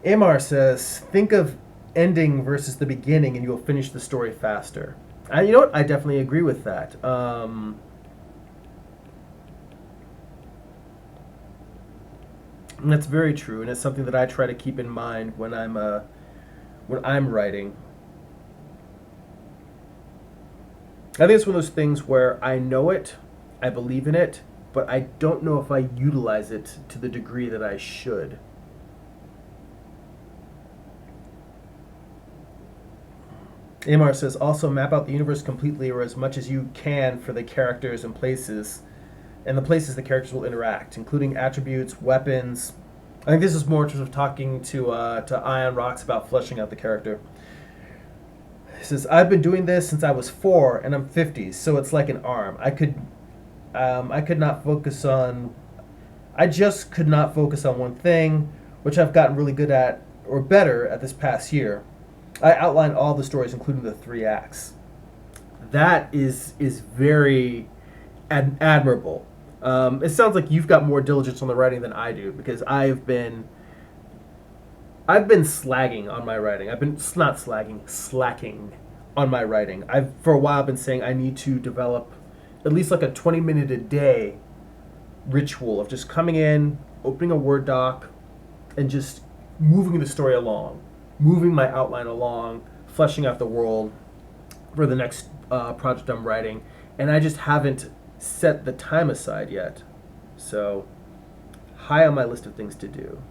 Amar says, think of ending versus the beginning and you'll finish the story faster. You know what? I definitely agree with that. And that's very true, and it's something that I try to keep in mind when I'm writing. I think it's one of those things where I know it, I believe in it, but I don't know if I utilize it to the degree that I should. Amar says, also map out the universe completely or as much as you can for the characters and places, and the places the characters will interact, including attributes, weapons. I think this is more in terms of talking to Ion Rocks about fleshing out the character. He says, I've been doing this since I was 4 and I'm 50, so it's like an arm. I just could not focus on one thing, which I've gotten really good at, or better at this past year. I outlined all the stories, including the 3 acts. That is very admirable. It sounds like you've got more diligence on the writing than I do, because I've been slagging on my writing. I've been not slagging, slacking on my writing. I've for a while been saying I need to develop at least like a 20-minute a day ritual of just coming in, opening a Word doc, and just moving the story along, moving my outline along, fleshing out the world for the next project I'm writing. And I just haven't set the time aside yet. So, high on my list of things to do.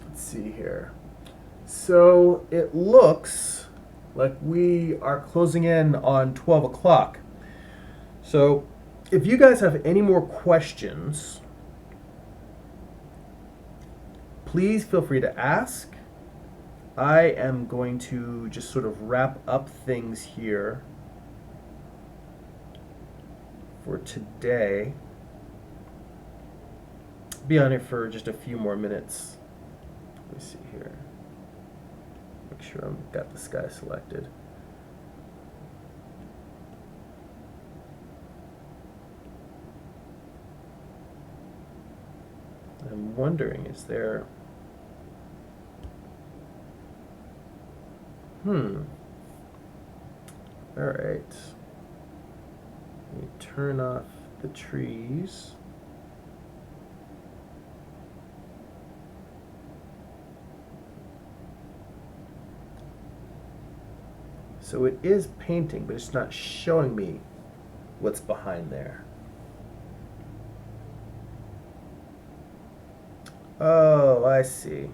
Let's see here. So, it looks like we are closing in on 12 o'clock. So, if you guys have any more questions, please feel free to ask. I am going to just sort of wrap up things here for today. Be on it for just a few more minutes. Let me see here. Make sure I've got the sky selected. I'm wondering, is there... All right. Let me turn off the trees. So it is painting, but it's not showing me what's behind there. Oh, I see.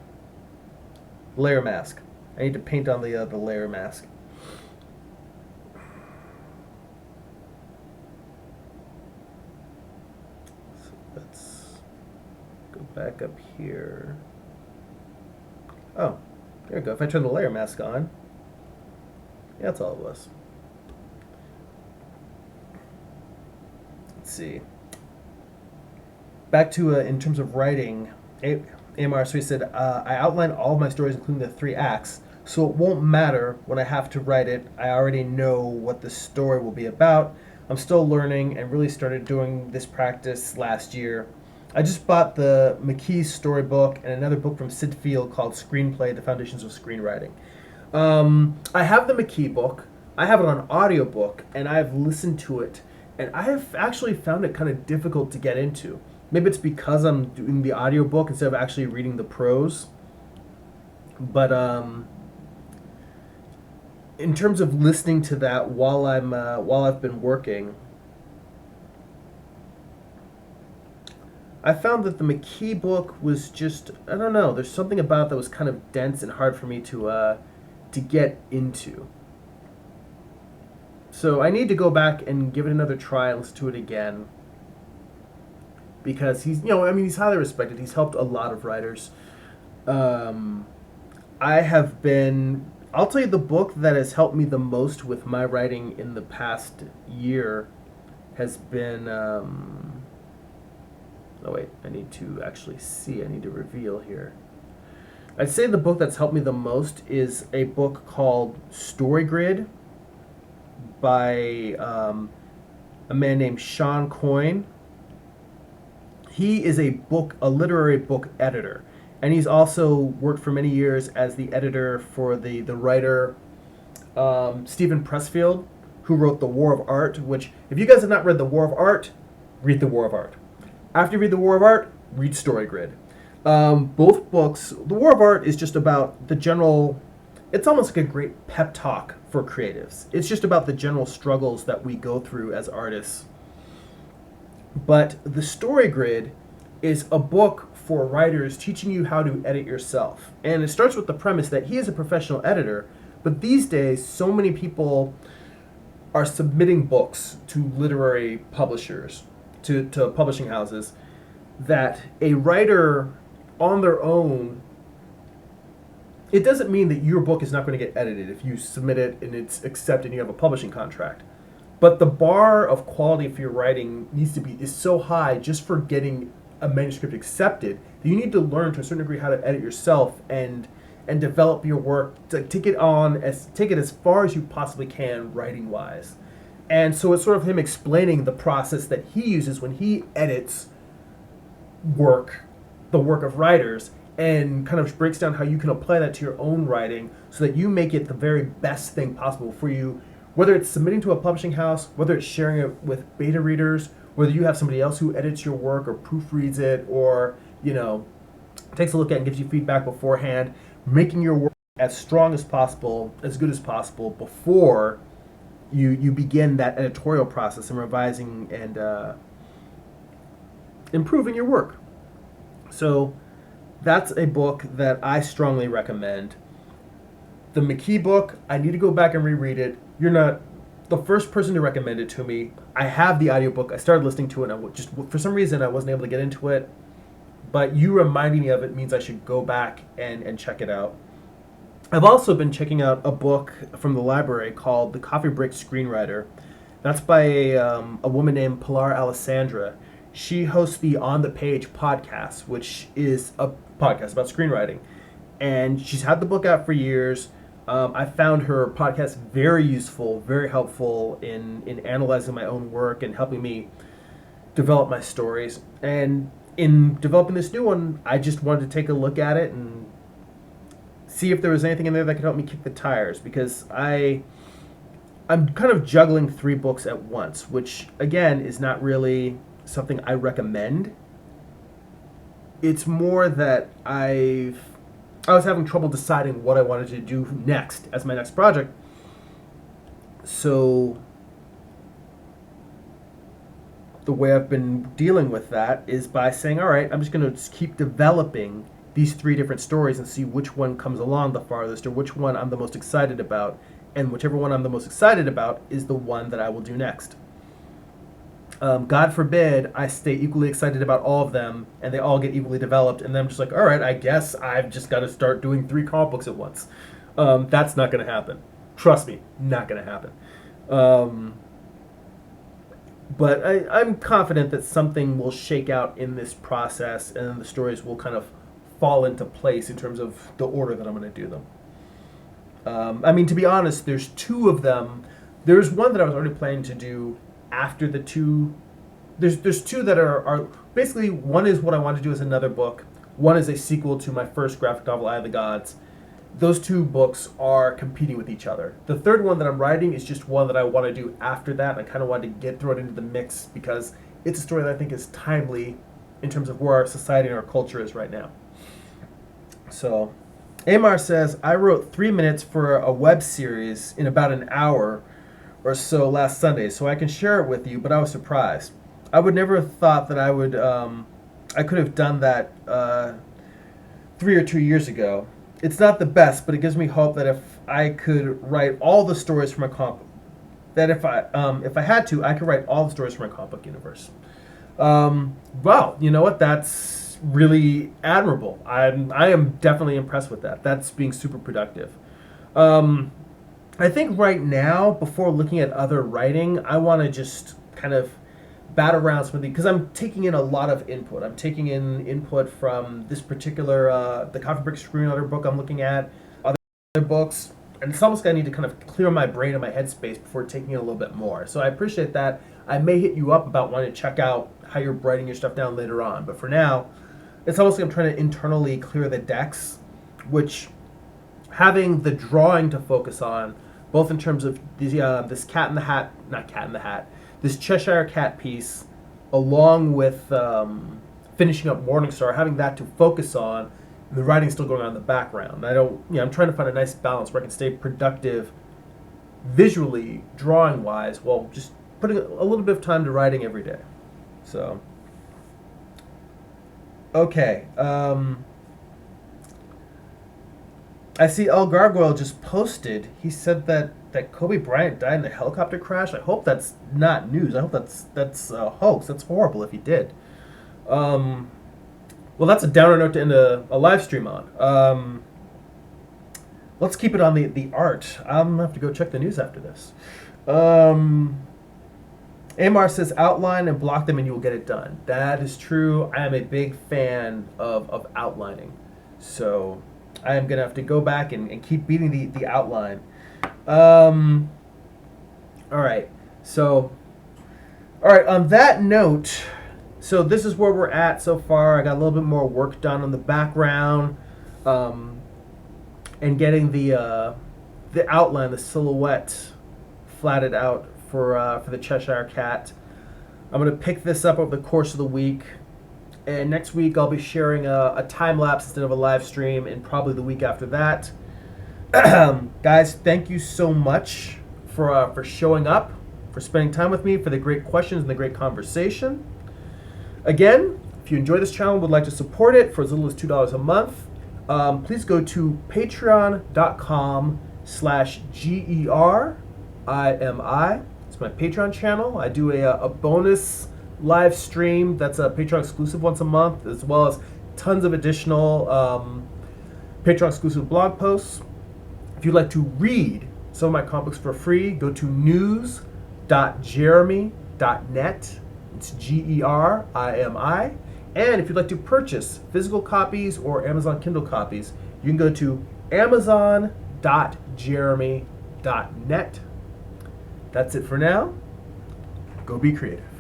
Layer mask. I need to paint on the layer mask. So let's go back up here. Oh, there we go. If I turn the layer mask on, yeah, that's all it was. Let's see. Back to in terms of writing, AMR. So he said, I outline all of my stories, including the 3 acts, so it won't matter when I have to write it. I already know what the story will be about. I'm still learning and really started doing this practice last year. I just bought the McKee storybook and another book from Sid Field called Screenplay, The Foundations of Screenwriting. I have the McKee book. I have it on audiobook, and I've listened to it, and I have actually found it kind of difficult to get into. Maybe it's because I'm doing the audiobook instead of actually reading the prose. But in terms of listening to that while I've been working, I found that the McKee book was just, I don't know, there's something about it that was kind of dense and hard for me to get into. So I need to go back and give it another try and listen to it again. Because he's highly respected. He's helped a lot of writers. I'll tell you, the book that has helped me the most with my writing in the past year has been, I need to reveal here. I'd say the book that's helped me the most is a book called Story Grid by a man named Sean Coyne. He is a literary book editor, and he's also worked for many years as the editor for the writer Stephen Pressfield, who wrote The War of Art, which, if you guys have not read The War of Art, read The War of Art. After you read The War of Art, read Story Grid. Both books, The War of Art is just about the general, it's almost like a great pep talk for creatives. It's just about the general struggles that we go through as artists. But the Story Grid is a book for writers teaching you how to edit yourself. And it starts with the premise that he is a professional editor, but these days so many people are submitting books to literary publishers, to publishing houses, that a writer on their own, it doesn't mean that your book is not going to get edited if you submit it and it's accepted and you have a publishing contract. But the bar of quality for your writing is so high just for getting a manuscript accepted that you need to learn to a certain degree how to edit yourself and develop your work to take it as far as you possibly can writing wise. And so it's sort of him explaining the process that he uses when he edits the work of writers, and kind of breaks down how you can apply that to your own writing so that you make it the very best thing possible for you. Whether it's submitting to a publishing house, whether it's sharing it with beta readers, whether you have somebody else who edits your work or proofreads it, or, takes a look at it and gives you feedback beforehand, making your work as strong as possible, as good as possible before you begin that editorial process and revising and improving your work. So that's a book that I strongly recommend. The McKee book, I need to go back and reread it. You're not the first person to recommend it to me. I have the audiobook. I started listening to it, and just for some reason I wasn't able to get into it. But you reminding me of it means I should go back and check it out. I've also been checking out a book from the library called The Coffee Break Screenwriter. That's by a woman named Pilar Alessandra. She hosts the On the Page podcast, which is a podcast about screenwriting. And she's had the book out for years. I found her podcast very useful, very helpful in analyzing my own work and helping me develop my stories. And in developing this new one, I just wanted to take a look at it and see if there was anything in there that could help me kick the tires, because I'm kind of juggling 3 books at once, which again is not really something I recommend. It's more that I was having trouble deciding what I wanted to do next as my next project. So the way I've been dealing with that is by saying, all right, I'm just going to just keep developing these 3 different stories and see which one comes along the farthest or which one I'm the most excited about. And whichever one I'm the most excited about is the one that I will do next. God forbid I stay equally excited about all of them and they all get equally developed, and then I'm just like, all right, I guess I've just got to start doing 3 comic books at once. That's not going to happen. Trust me, not going to happen. But I'm confident that something will shake out in this process, and then the stories will kind of fall into place in terms of the order that I'm going to do them. I mean, to be honest, there's 2 of them. There's one that I was already planning to do after the 2. There's 2 that are basically, one is what I want to do as another book. One is a sequel to my first graphic novel, Eye of the Gods. Those 2 books are competing with each other. The third one that I'm writing is just one that I want to do after that. I kind of wanted to throw it into the mix because it's a story that I think is timely in terms of where our society and our culture is right now. So, Amar says, I wrote 3 minutes for a web series in about an hour or so last Sunday, so I can share it with you, but I was surprised. I would never have thought that I could have done that 3 or 2 years ago. It's not the best, but it gives me hope that if I could write all the stories for my comic, that if I had to, I could write all the stories for my comic book universe. Well, you know what? That's really admirable. I am definitely impressed with that. That's being super productive. I think right now, before looking at other writing, I want to just kind of bat around something, because I'm taking in a lot of input. I'm taking in input from this particular, the Coffee Break Screenwriter book I'm looking at, other books, and it's almost like I need to kind of clear my brain and my headspace before taking it a little bit more. So I appreciate that. I may hit you up about wanting to check out how you're writing your stuff down later on, but for now, it's almost like I'm trying to internally clear the decks, which having the drawing to focus on, both in terms of this Cat in the Hat, not Cat in the Hat, this Cheshire Cat piece, along with finishing up Morningstar, having that to focus on, the writing still going on in the background. I'm trying to find a nice balance where I can stay productive visually, drawing-wise, while just putting a little bit of time to writing every day. So, okay. I see El Gargoyle just posted. He said that Kobe Bryant died in a helicopter crash. I hope that's not news. I hope that's a hoax. That's horrible if he did. Well, that's a downer note to end a live stream on. Let's keep it on the art. I'm going to have to go check the news after this. Amar says, outline and block them and you will get it done. That is true. I am a big fan of outlining. So I am going to have to go back and keep beating the outline. All right. So, all right, on that note, so this is where we're at so far. I got a little bit more work done on the background, and getting the outline, the silhouette, flatted out for the Cheshire Cat. I'm gonna pick this up over the course of the week, and next week I'll be sharing a time lapse instead of a live stream, and probably the week after that. Guys, thank you so much for showing up, for spending time with me, for the great questions and the great conversation. Again, if you enjoy this channel and would like to support it for as little as $2 a month, please go to patreon.com/GERIMI. It's my Patreon channel. I do a bonus live stream that's a Patreon exclusive once a month, as well as tons of additional Patreon exclusive blog posts. If you'd like to read some of my comic books for free, go to news.jeremy.net. It's GERIMI. And if you'd like to purchase physical copies or Amazon Kindle copies, you can go to amazon.jeremy.net. That's it for now. Go be creative.